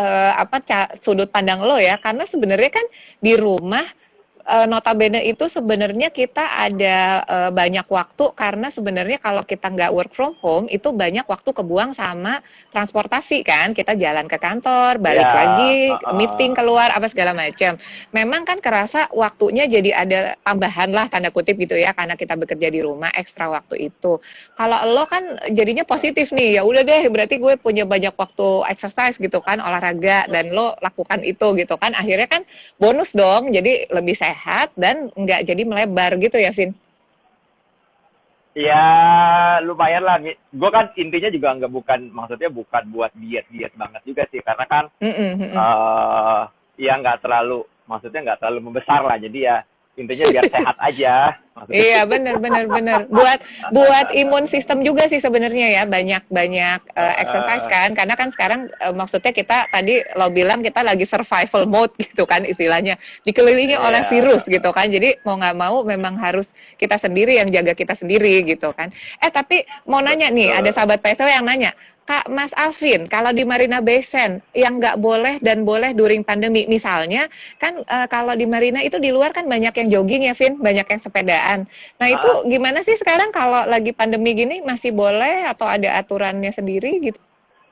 sudut pandang lo ya, karena sebenarnya kan di rumah notabene itu sebenarnya kita ada banyak waktu karena sebenarnya kalau kita nggak work from home itu banyak waktu kebuang sama transportasi kan. Kita jalan ke kantor, balik Ya, lagi, meeting uh-uh. keluar apa segala macam. Memang kan kerasa waktunya jadi ada tambahan lah tanda kutip gitu ya karena kita bekerja di rumah ekstra waktu itu. Kalau lo kan jadinya positif nih, ya udah deh berarti gue punya banyak waktu exercise gitu kan, olahraga dan lo lakukan itu gitu kan. Akhirnya kan bonus dong, jadi lebih sehat dan nggak jadi melebar gitu ya, Vin? Ya lumayan lah. Gue kan intinya juga nggak, maksudnya bukan buat diet banget juga sih, karena kan Mm-mm, mm-mm. eh ya nggak terlalu, maksudnya nggak terlalu membesar lah. Jadi ya intinya biar sehat aja. Maksudnya. Iya, bener. Buat imun sistem juga sih sebenarnya ya, banyak exercise Eh, kan, karena kan sekarang maksudnya kita tadi lo bilang kita lagi survival mode gitu kan istilahnya, dikelilingi oleh Iya. virus gitu kan, jadi mau nggak mau memang harus kita sendiri yang jaga kita sendiri gitu kan. Tapi mau nanya nih, ada Betul. sahabat PSW yang nanya, Kak Mas Alvin, kalau di Marina Bay Sands yang nggak boleh dan boleh during pandemi, misalnya kan kalau di Marina itu di luar kan banyak yang jogging ya, Vin, banyak yang sepedaan. Nah itu Ah, gimana sih sekarang kalau lagi pandemi gini masih boleh atau ada aturannya sendiri gitu?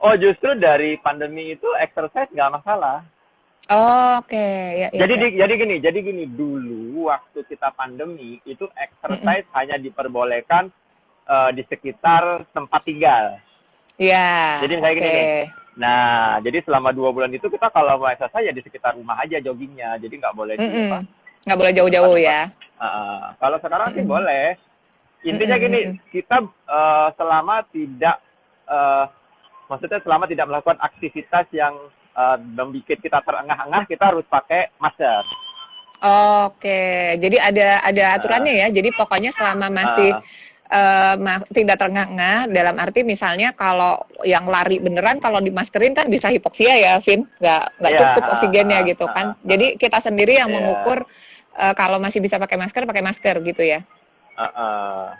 oh, justru dari pandemi itu exercise nggak masalah. Oh, oke, ya ya Jadi ya. jadi gini, dulu waktu kita pandemi itu Mm-mm. exercise hanya diperbolehkan di sekitar tempat tinggal. Ya, Jadi misalnya gini oke. nih. Nah, jadi selama 2 bulan itu kita kalau mau exercise ya di sekitar rumah aja joggingnya. Jadi nggak boleh di Mm-mm. apa, Nggak boleh di jauh-jauh tempat-tempat. ya. Kalau sekarang sih Mm-mm. boleh. Intinya Mm-mm, gini, mm-mm. kita selama tidak eh, maksudnya selama tidak melakukan aktivitas yang membuat kita terengah-engah, kita harus pakai masker. Oke, jadi ada Eh, aturannya ya. Jadi pokoknya selama masih eh, tidak terengah-engah, dalam arti misalnya kalau yang lari beneran kalau dimaskerin kan bisa hipoksia ya, Vin. Nggak Iya, cukup oksigennya gitu kan. Jadi kita sendiri yang iya, mengukur kalau masih bisa pakai masker gitu ya.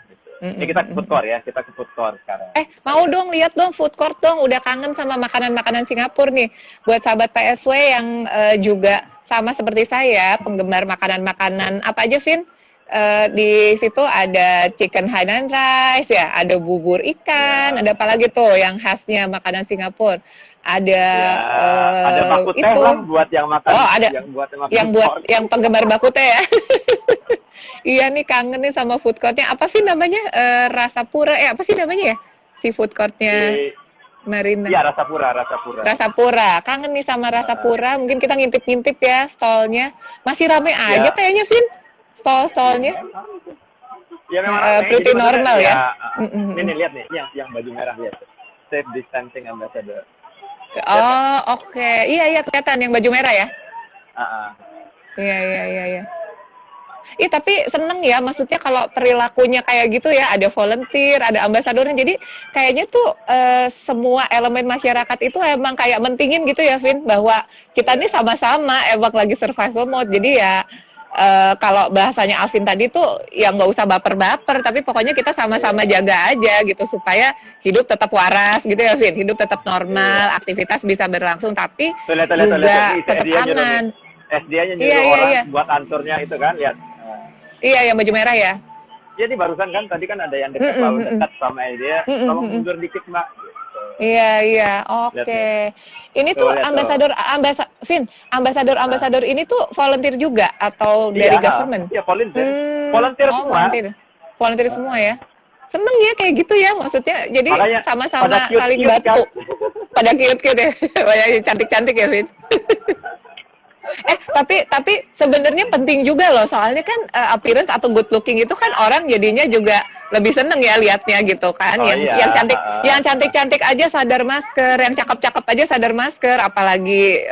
gitu. Mm, Ini mm, kita mm, ke food mm. court ya, kita ke food court sekarang. Mau Saya. dong lihat dong food court dong. Udah kangen sama makanan-makanan Singapura nih. Buat sahabat PSW yang juga sama seperti saya, penggemar makanan-makanan apa aja, Vin? Di situ ada chicken Hainan rice ya, ada bubur ikan, Ya, ada apa lagi tuh yang khasnya makanan Singapura? Ada ya, ada baku teh itu. lah buat yang makan, Oh, ada yang makan buat pork. yang penggemar bakute ya. Iya nih kangen nih sama food courtnya. Apa sih namanya? Rasa Pura. Apa sih namanya ya? Si food courtnya Di, Marina. ya rasa pura, rasa pura. Rasa Pura. Kangen nih sama Rasa Pura. Mungkin kita ngintip-ngintip ya stolnya. Masih rame aja Ya, kayaknya, Vin. Stol-stolnya. ya memang ramai. Jadi Pretty maksudnya normal ya, ya. Mm, mm, ini mm. nih lihat nih, yang baju merah lihat. Safe distancing ambassador. Lihat nggak? Oh, oke. Iya, kelihatan yang baju merah ya. Ah, ah. Iya. Tapi seneng ya, maksudnya kalau perilakunya kayak gitu ya, ada volunteer, ada ambasadornya, jadi kayaknya tuh semua elemen masyarakat itu emang kayak mentingin gitu ya, Vin, bahwa kita Iya. nih sama-sama emang lagi survival mode, jadi ya kalau bahasanya Alvin tadi tuh ya nggak usah baper-baper, tapi pokoknya kita sama-sama Iya. jaga aja gitu, supaya hidup tetap waras gitu ya, Vin, hidup tetap Iya. normal, aktivitas bisa berlangsung, tapi Tuh lihat. juga Nih, tetap dia nyuruh nih. aman. SDA-nya Iya, nyuruh iya, orang iya. buat anturnya itu kan, lihat. Iya, yang baju merah ya. Jadi barusan kan tadi kan ada yang Mm, dekat, mm, lalu mm, mm. dekat sama dia, Mm, mm, tolong mm, mm. mundur dikit mbak. Gitu. Iya, Lihat nih. oke. Ini tuh Tuh lihat tuh. Vin, Nah, ambasador ini tuh volunteer juga atau iya, dari government? iya volunteer, volunteer Oh semua. volunteer, volunteer semua ya. Seneng ya kayak gitu ya, maksudnya jadi Makanya pada sama saling cute-cute kan. bantu. Pada cute-cute ya, banyak yang cantik-cantik ya, Vin. Tapi sebenarnya penting juga loh, soalnya kan appearance atau good looking itu kan orang jadinya juga lebih seneng ya liatnya gitu kan. Oh Yang iya. yang cantik-cantik aja sadar masker, yang cakep-cakep aja sadar masker, apalagi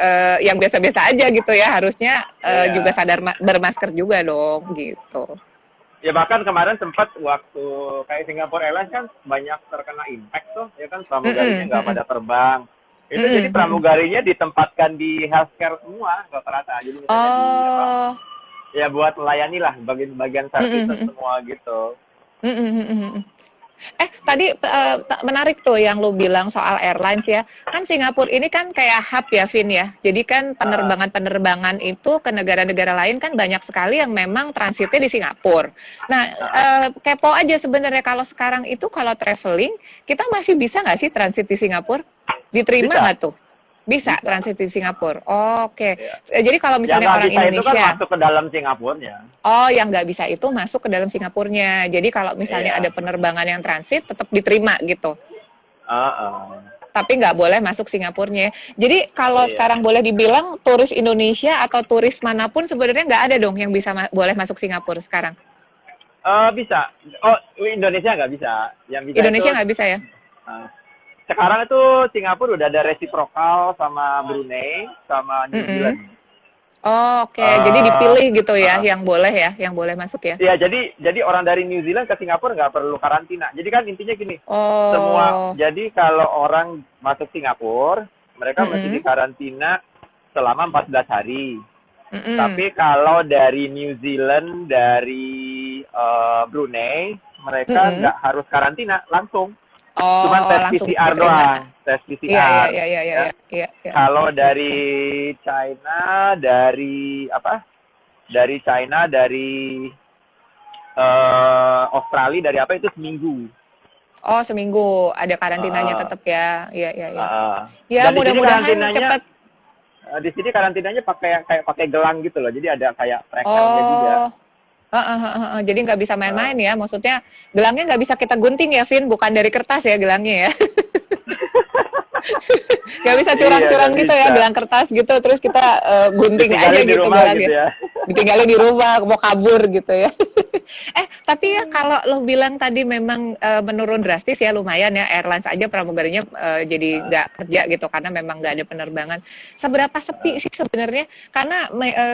yang biasa-biasa aja gitu ya, harusnya juga Iya. sadar bermasker juga dong gitu. Ya bahkan kemarin sempat waktu kayak Singapore Airlines kan banyak terkena impact tuh, ya kan pramugarinya Mm-mm, nggak mm-mm, pada terbang. Itu jadi mm-mm, mm-mm. pramugarinya ditempatkan di healthcare semua rata-rata. Jadi misalnya di apa? Oh, Ya buat melayani lah bagian-bagian mm-mm, services mm-mm, semua gitu. mm-mm, mm-mm, mm-mm. Tadi menarik tuh yang lu bilang soal airlines ya. Kan Singapura ini kan kayak hub ya, Vin ya. Jadi kan penerbangan-penerbangan itu ke negara-negara lain kan banyak sekali yang memang transitnya di Singapura. Nah, kepo aja sebenarnya kalau sekarang itu kalau traveling, kita masih bisa nggak sih transit di Singapura? Diterima Bisa. nggak tuh? Bisa transit di Singapura. Oke. Iya. Jadi kalau Yang misalnya nggak orang bisa itu kan Indonesia, masuk ke dalam Singapurnya. oh, yang nggak bisa itu masuk ke dalam Singapurnya. Jadi kalau misalnya Iya. ada penerbangan yang transit, tetap diterima gitu. Heeh. Tapi nggak boleh masuk Singapurnya. Jadi kalau Iya. sekarang boleh dibilang turis Indonesia atau turis manapun sebenarnya nggak ada dong yang bisa boleh masuk Singapura sekarang. Bisa. Oh, Indonesia nggak bisa. Yang bisa Indonesia itu nggak bisa ya? sekarang itu Singapura udah ada reciprocal sama Brunei sama New Zealand. Oh, oke. Jadi dipilih gitu ya, yang boleh masuk ya. Iya, jadi orang dari New Zealand ke Singapura nggak perlu karantina. Jadi kan intinya gini, jadi kalau orang masuk Singapura, mereka mesti dikarantina selama 14 hari. Tapi kalau dari New Zealand, dari Brunei, mereka nggak harus karantina, langsung. Cuman tes PCR doang, tes PCR. Iya. Kalau dari China, dari Australia, dari apa itu seminggu. Oh, seminggu ada karantinanya tetap ya. Iya. Ya, Dan mudah-mudahan cepat. Di sini karantinanya pakai gelang gitu loh. Jadi ada kayak trackernya juga. Jadi nggak bisa main-main ya. Maksudnya gelangnya nggak bisa kita gunting ya, Vin. Bukan dari kertas ya gelangnya ya. Nggak bisa curang-curang gitu ya, gelang kertas gitu. Terus kita gunting aja gitu gelangnya. Gitu ya. Ditinggalin di rumah, mau kabur gitu ya. Tapi ya kalau lo bilang tadi memang menurun drastis ya, lumayan ya, airlines aja pramugaranya jadi nggak kerja gitu karena memang nggak ada penerbangan. Seberapa sepi sih sebenarnya? Karena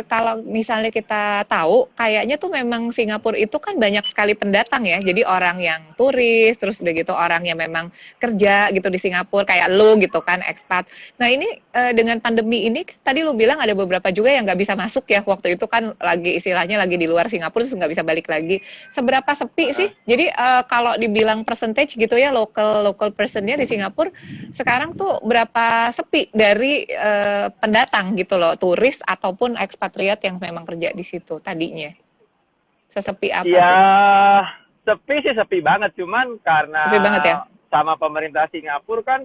kalau misalnya kita tahu, kayaknya tuh memang Singapura itu kan banyak sekali pendatang ya. Jadi orang yang turis, terus udah gitu orang yang memang kerja gitu di Singapura, kayak lo gitu kan, ekspat. Nah ini dengan pandemi ini, tadi lo bilang ada beberapa juga yang nggak bisa masuk ya, waktu itu kan lagi istilahnya lagi di luar Singapura, terus nggak bisa balik lagi. Seberapa sepi sih? Jadi kalau dibilang percentage gitu ya, local personnya di Singapura sekarang tuh berapa sepi dari pendatang gitu loh, turis ataupun ekspatriat yang memang kerja di situ tadinya? Sesepi apa? Ya, sepi sih sepi banget, cuman karena sepi banget ya? Sama pemerintah Singapura kan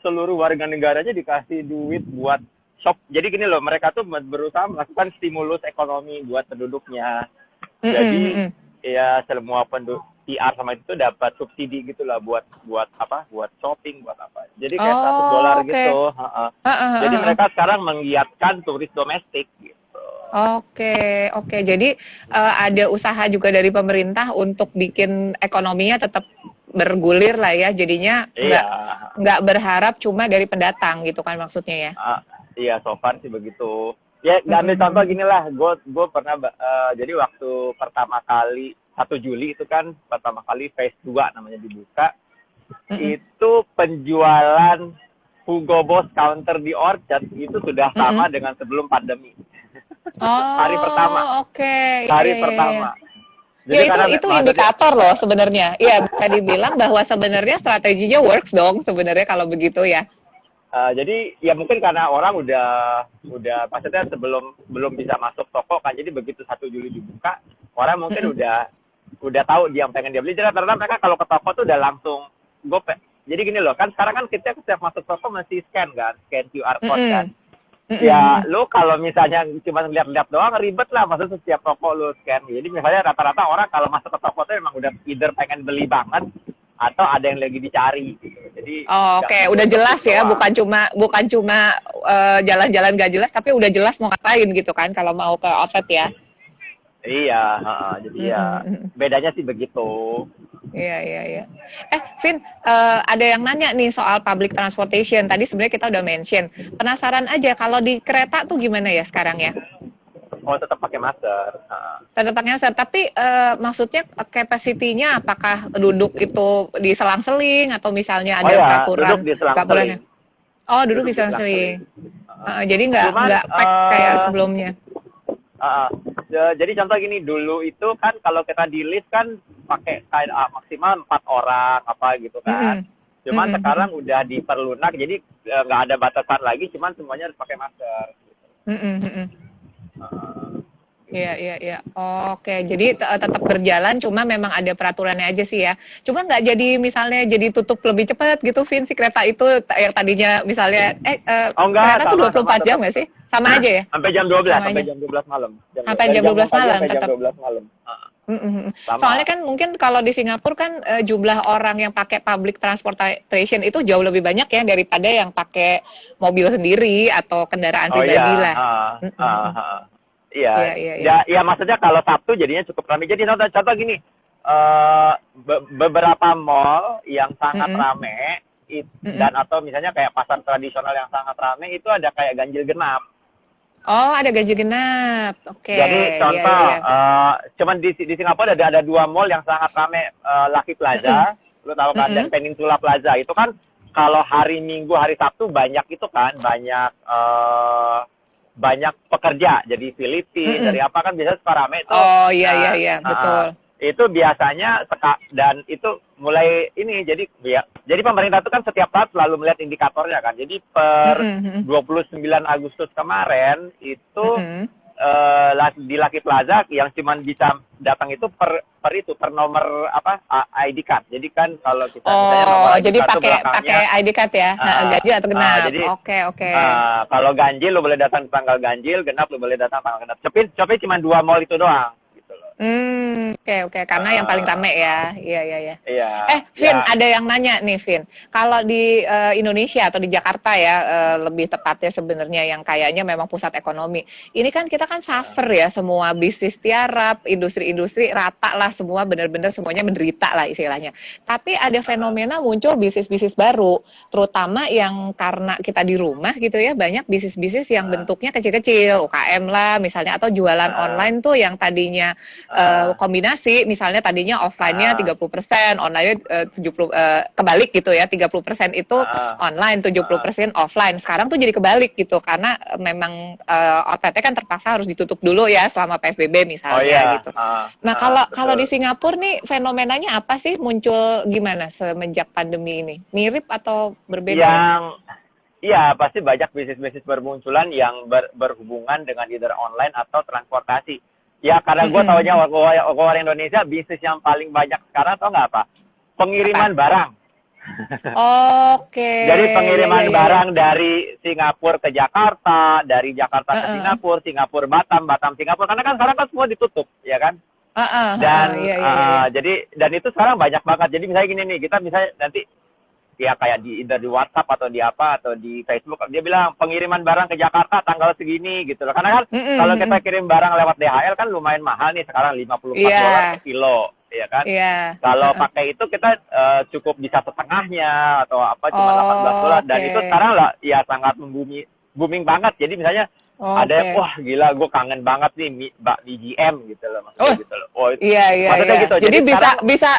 seluruh warga negaranya dikasih duit buat shop. Jadi gini loh, mereka tuh berusaha melakukan stimulus ekonomi buat penduduknya. Jadi ya semua penduduk PR sama itu dapat subsidi gitulah buat shopping, buat apa. Jadi kayak $100 gitu. Jadi mereka sekarang menggiatkan turis domestik gitu. Oke. Jadi ada usaha juga dari pemerintah untuk bikin ekonominya tetap bergulir lah ya. Jadinya nggak berharap cuma dari pendatang gitu kan maksudnya ya. Iya, so far sih begitu. Ya, ambil contoh gini lah, gue pernah, jadi waktu pertama kali 1 Juli itu kan, pertama kali phase 2 namanya dibuka, itu penjualan Hugo Boss counter di Orchard itu sudah sama dengan sebelum pandemi. Hari pertama. Hari pertama. Jadi ya itu indikator loh sebenarnya. Iya, bisa dibilang bahwa sebenarnya strateginya works dong sebenarnya kalau begitu ya. Jadi ya mungkin karena orang udah maksudnya belum bisa masuk toko kan, jadi begitu 1 Juli dibuka, orang mungkin udah tahu dia yang pengen dia beli. Jadi rata-rata mereka kalau ke toko tuh udah langsung GoPay. Jadi gini loh, kan sekarang kan kita setiap masuk toko mesti scan QR code kan. Ya lo kalau misalnya cuma lihat-lihat doang ribet lah, maksudnya setiap toko lo scan. Jadi misalnya rata-rata orang kalau masuk ke toko tuh memang udah either pengen beli banget atau ada yang lagi dicari gitu. Jadi udah jelas ya, bukan cuma jalan-jalan gak jelas, tapi udah jelas mau ngapain gitu kan kalau mau ke outlet ya. Iya, jadi ya bedanya sih begitu. Iya. Vin, ada yang nanya nih soal public transportation. Tadi sebenarnya kita udah mention. Penasaran aja kalau di kereta tuh gimana ya sekarang ya? Oh, tetap pakai masker. Tetap pakai masker, tapi maksudnya capacity-nya apakah duduk itu diselang-seling atau misalnya ada peraturan? Duduk diselang-seling. Duduk diselang-seling. Jadi nggak pack kayak sebelumnya. Jadi contoh gini, dulu itu kan kalau kita di lift kan pakai maksimal 4 orang apa gitu kan. Cuman sekarang udah diperlunak, jadi nggak ada batasan lagi, cuman semuanya harus pakai masker. Iya. Oke, jadi tetap berjalan, cuma memang ada peraturannya aja sih ya. Cuma nggak jadi misalnya jadi tutup lebih cepat gitu, Vin, si kereta itu yang tadinya misalnya, enggak, kereta tuh 24 jam nggak sih? Sama aja ya? Sampai jam 12, Sama sampai aja. jam 12 malam. Sampai jam 12 malam sampai tetap. jam 12 malam. Sama. Soalnya kan mungkin kalau di Singapura kan jumlah orang yang pakai public transportation itu jauh lebih banyak ya daripada yang pakai mobil sendiri atau kendaraan pribadi lah. Iya. Ya, maksudnya kalau Sabtu jadinya cukup ramai. Jadi contoh gini, beberapa mall yang sangat ramai dan atau misalnya kayak pasar tradisional yang sangat ramai itu ada kayak ganjil genap. Oh, ada ganjil genap. Oke. Jadi contoh, cuman di Singapura ada 2 mall yang sangat ramai, Lucky Plaza, lu tahu kan, dan Peninsula Plaza. Itu kan kalau hari Minggu, hari Sabtu banyak itu kan, banyak pekerja, jadi Filipina, dari apa kan biasanya suka rame itu. Oh iya, betul. Itu biasanya dan itu mulai ini jadi pemerintah itu kan setiap saat selalu melihat indikatornya kan. Jadi per 29 Agustus kemarin itu di Lucky Plaza yang cuman bisa datang itu per nomor ID card. Jadi kan kalau kita misalnya nomor ID jadi card pakai ID card ya. Ganjil atau genap. Oke. Kalau ganjil lo boleh datang tanggal ganjil, genap lo boleh datang tanggal genap. Tapi cuma 2 mall itu doang gitu loh. Oke. Karena yang paling rame ya. Iya. Iya. Vin, ada yang nanya nih, Vin. Kalau di Indonesia atau di Jakarta ya, lebih tepatnya sebenarnya yang kayaknya memang pusat ekonomi. Ini kan kita kan suffer ya, semua bisnis tiarap, industri-industri rata lah, semua benar-benar semuanya menderita lah istilahnya. Tapi ada fenomena muncul bisnis-bisnis baru, terutama yang karena kita di rumah gitu ya, banyak bisnis-bisnis yang bentuknya kecil-kecil, UKM lah misalnya, atau jualan online tuh yang tadinya kombinasi, misalnya tadinya offline-nya 30%, online-nya 70 kebalik gitu ya, 30% itu online, 70% offline. Sekarang tuh jadi kebalik gitu karena memang outletnya kan terpaksa harus ditutup dulu ya selama PSBB misalnya gitu. Nah, kalau di Singapura nih fenomenanya apa sih, muncul gimana semenjak pandemi ini? Mirip atau berbeda? Iya, pasti banyak bisnis-bisnis bermunculan yang berhubungan dengan either online atau transportasi. Ya, karena gue taunya orang Indonesia, bisnis yang paling banyak sekarang tau nggak apa? Pengiriman barang. Oke. Jadi pengiriman barang dari Singapura ke Jakarta, dari Jakarta ke Singapura Batam Singapura. Karena kan sekarang kan semua ditutup, ya kan? Jadi dan itu sekarang banyak banget. Jadi misalnya gini nih, kita misalnya nanti ya kayak di WhatsApp atau di apa atau di Facebook dia bilang pengiriman barang ke Jakarta tanggal segini gitu loh. Karena kan kalau kita kirim barang lewat DHL kan lumayan mahal nih sekarang $54 per kilo, ya kan? Kalau pakai itu kita cukup bisa setengahnya atau apa cuma $18 dan itu sekarang lah ya sangat booming banget. Jadi misalnya ada yang wah gila gue kangen banget nih bakmi GM gitu loh maksudnya gitu loh. Iya. Gitu. Jadi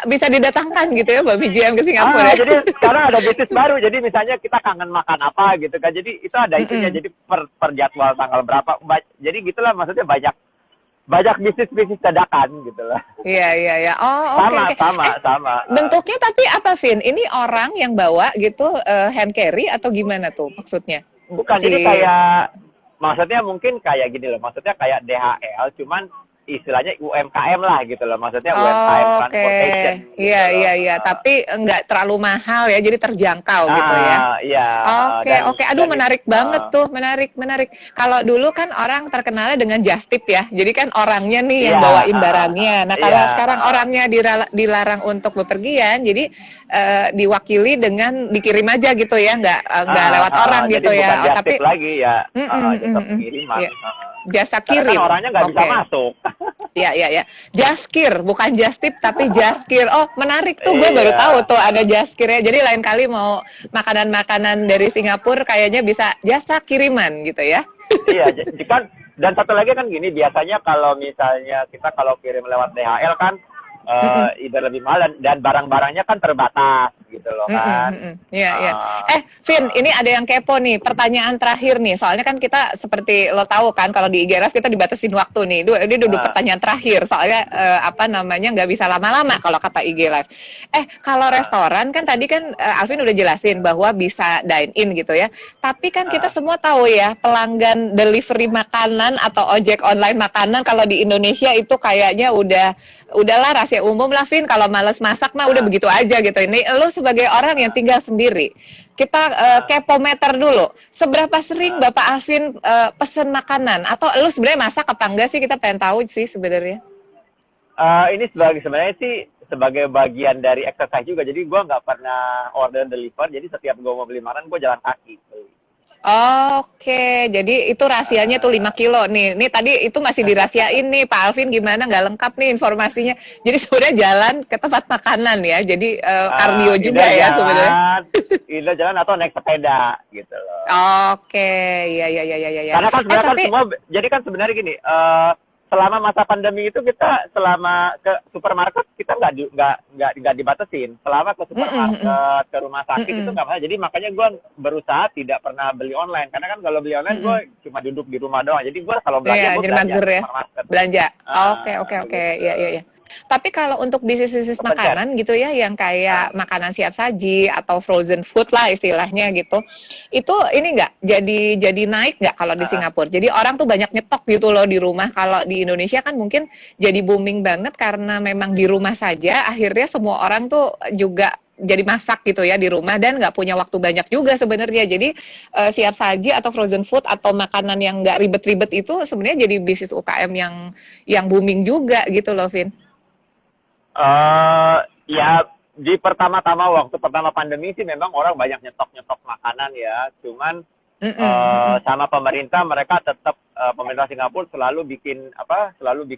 bisa didatangkan gitu ya bakmi GM ke Singapura. Jadi sekarang ada bisnis baru. Jadi misalnya kita kangen makan apa gitu kan. Jadi itu ada itunya. Jadi per jadwal tanggal berapa. Jadi gitulah maksudnya banyak bisnis dadakan gitu loh. Iya. Oke. Sama. Bentuknya tapi apa, Vin? Ini orang yang bawa gitu hand carry atau gimana tuh maksudnya? Bukan, jadi kayak maksudnya mungkin kayak gini loh, maksudnya kayak DHL, cuman istilahnya UMKM lah gitu loh, maksudnya UMKM transportation. Iya. Tapi nggak terlalu mahal ya, jadi terjangkau gitu ya. Iya. Oke. Aduh, menarik banget tuh, menarik. Kalau dulu kan orang terkenalnya dengan just tip ya, jadi kan orangnya nih yang bawain barangnya. Nah kalau sekarang orangnya dilarang untuk bepergian, jadi diwakili dengan dikirim aja gitu ya, nggak lewat orang gitu jadi ya. Bukan just Tapi tip lagi ya, jasa pengiriman. Jasa kirim. Kan orangnya nggak bisa masuk. Iya. Jaskir, bukan just tip tapi jaskir. Oh, menarik tuh. Gue baru tahu tuh ada jaskirnya. Jadi lain kali mau makanan-makanan dari Singapura kayaknya bisa jasa kiriman gitu ya. Iya, kan dan satu lagi kan gini, biasanya kalau misalnya kita kalau kirim lewat DHL kan either lebih mahal dan barang-barangnya kan terbatas gitu loh kan. Iya, iya. Vin, ini ada yang kepo nih, pertanyaan terakhir nih. Soalnya kan kita seperti lo tahu kan, kalau di IG Live kita dibatasin waktu nih. Ini duduk pertanyaan terakhir. Soalnya nggak bisa lama-lama kalau kata IG Live. Kalau restoran kan tadi kan Alvin udah jelasin bahwa bisa dine in gitu ya. Tapi kan kita semua tahu ya, pelanggan delivery makanan atau ojek online makanan kalau di Indonesia itu kayaknya udahlah rahasia umum lah, Vin. Kalau males masak mah udah begitu aja gitu. Ini lu sebagai orang yang tinggal sendiri, kita kepometer dulu. Seberapa sering Bapak Alvin pesen makanan? Atau lu sebenarnya masak apa enggak sih? Kita pengen tahu sih sebenarnya. Ini sebenarnya sih sebagai bagian dari exercise juga. Jadi gue nggak pernah order deliver. Jadi setiap gue mau beli makanan, gue jalan kaki. Oke, jadi itu rahasianya tuh 5 kilo nih. Nih tadi itu masih dirahasiain nih, Pak Alvin gimana nggak lengkap nih informasinya. Jadi sebenarnya jalan ke tempat makanan ya. Jadi kardio juga ya sebenarnya. Itu jalan atau naik sepeda gitu loh. Oke, iya. Karena kan sebenarnya kan semua, jadi kan sebenarnya gini, selama masa pandemi itu kita selama ke supermarket kita nggak dibatasin. Selama ke supermarket, ke rumah sakit itu nggak masalah. Jadi makanya gue berusaha tidak pernah beli online. Karena kan kalau beli online gue cuma duduk di rumah doang. Jadi gue kalau belanja gue belanja ya. Belanja. Oke. Iya. Tapi kalau untuk bisnis makanan gitu ya, yang kayak makanan siap saji atau frozen food lah istilahnya gitu, itu ini nggak jadi naik nggak kalau di Singapura? Jadi orang tuh banyak nyetok gitu loh di rumah. Kalau di Indonesia kan mungkin jadi booming banget karena memang di rumah saja. Akhirnya semua orang tuh juga jadi masak gitu ya di rumah dan nggak punya waktu banyak juga sebenarnya. Jadi siap saji atau frozen food atau makanan yang nggak ribet-ribet itu sebenarnya jadi bisnis UKM yang booming juga gitu loh, Vin. Ya di pertama-tama waktu pertama pandemi sih memang orang banyak nyetok makanan ya. Cuman sama pemerintah mereka tetap pemerintah Singapura selalu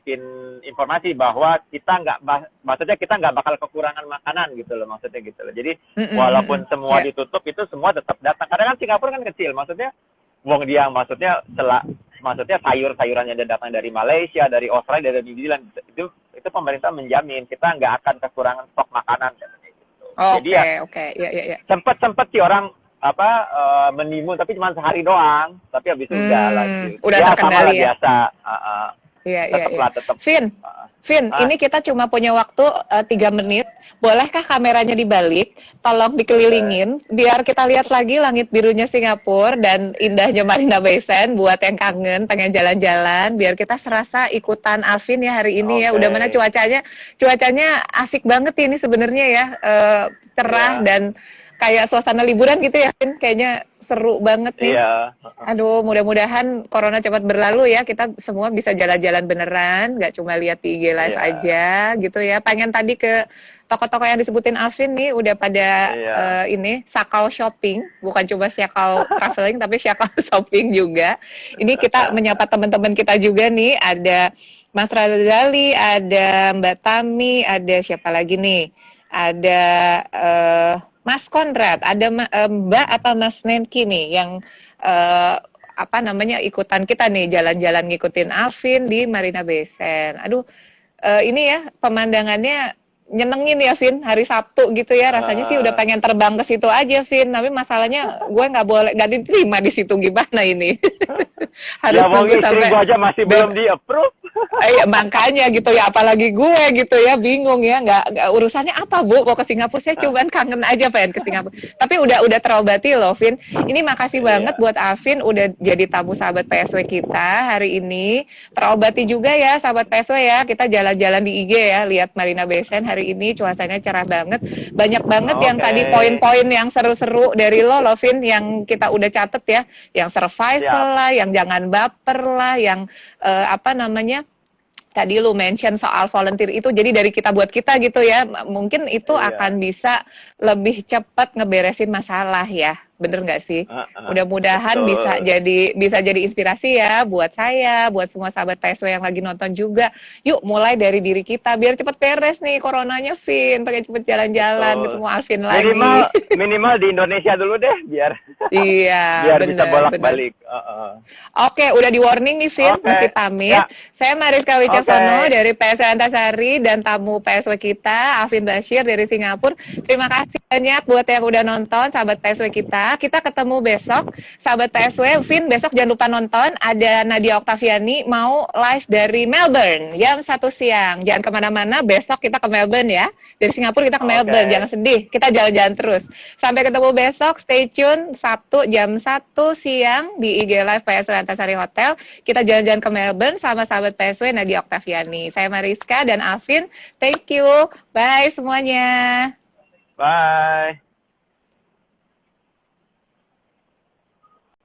bikin informasi bahwa kita nggak bakal kekurangan makanan gitu loh, maksudnya gitu loh. Jadi walaupun semua ditutup itu semua tetap datang. Karena kan Singapura kan kecil, maksudnya maksudnya sayur-sayurannya datang dari Malaysia, dari Australia, dari New Zealand, itu pemerintah menjamin kita nggak akan kekurangan stok makanan katanya gitu. Jadi ya. Sempet sih orang menimbun tapi cuma sehari doang, tapi habis itu udah lagi. Udah terkendali ya. Biasa. Tetap. Vin, ini kita cuma punya waktu 3 menit. Bolehkah kameranya dibalik? Tolong dikelilingin biar kita lihat lagi langit birunya Singapura dan indahnya Marina Bay Sands buat yang kangen pengen jalan-jalan, biar kita serasa ikutan Alvin ya hari ini ya. Udah mana cuacanya asik banget ini sebenarnya ya, cerah dan kayak suasana liburan gitu ya, Vin. Kayaknya seru banget nih. Iya. Aduh, mudah-mudahan corona cepat berlalu ya. Kita semua bisa jalan-jalan beneran, nggak cuma lihat di IG Live aja gitu ya. Pengen tadi ke toko-toko yang disebutin Alvin nih udah pada ini Sakau Shopping, bukan cuma Sakau Traveling tapi Sakau Shopping juga. Ini kita menyapa teman-teman kita juga nih, ada Mas Razali, ada Mbak Tami, ada siapa lagi nih? Ada Mas Konrad, ada Mbak apa Mas Nenki nih yang ikutan kita nih jalan-jalan ngikutin Alvin di Marina Bay Sands. Aduh, ini ya pemandangannya nyenengin ya, Vin, hari Sabtu gitu ya. Rasanya sih udah pengen terbang ke situ aja, Vin. Tapi masalahnya gue nggak diterima di situ, gimana ini? Harus nunggu sampai gue aja masih belum di-approve. Makanya gitu ya, apalagi gue gitu ya, bingung ya, nggak urusannya apa Bu, mau ke Singapura, saya cuman kangen aja pengen ke Singapura. Tapi udah terobati loh, Vin. Ini makasih banget buat Alvin udah jadi tamu sahabat PSW kita hari ini. Terobati juga ya sahabat PSW ya, kita jalan-jalan di IG ya, lihat Marina Bay Sands hari ini, cuacanya cerah banget. Banyak banget yang tadi poin-poin yang seru-seru dari lo, Vin, yang kita udah catet ya, yang survival lah, yang jangan baper lah, yang tadi lu mention soal volunteer itu, jadi dari kita buat kita gitu ya, mungkin itu akan bisa lebih cepat ngeberesin masalah ya, bener nggak sih? Mudah-mudahan bisa jadi inspirasi ya buat saya, buat semua sahabat PSW yang lagi nonton juga. Yuk mulai dari diri kita biar cepet beres nih coronanya, Vin, pengen cepet jalan-jalan ketemu Alvin lagi. Minimal di Indonesia dulu deh biar biar bener, bisa bolak-balik. Oke, udah di warning nih, Vin, mesti pamit. Saya Mariska Wicca Laksono dari PSW Antasari dan tamu PSW kita, Afin Bashir dari Singapura. Terima kasih banyak buat yang udah nonton, sahabat PSW kita. Kita ketemu besok, sahabat PSW. Vin, besok jangan lupa nonton. Ada Nadia Oktaviani mau live dari Melbourne, jam 1 siang. Jangan kemana-mana, besok kita ke Melbourne ya. Dari Singapura kita ke Melbourne, jangan sedih. Kita jalan-jalan terus. Sampai ketemu besok, stay tune. Sabtu jam 1 siang di IG Live PSW Antasari Hotel. Kita jalan-jalan ke Melbourne sama sahabat PSW Nadia Oktaviani. Saya Mariska dan Afin. Thank you. Bye semuanya. Bye.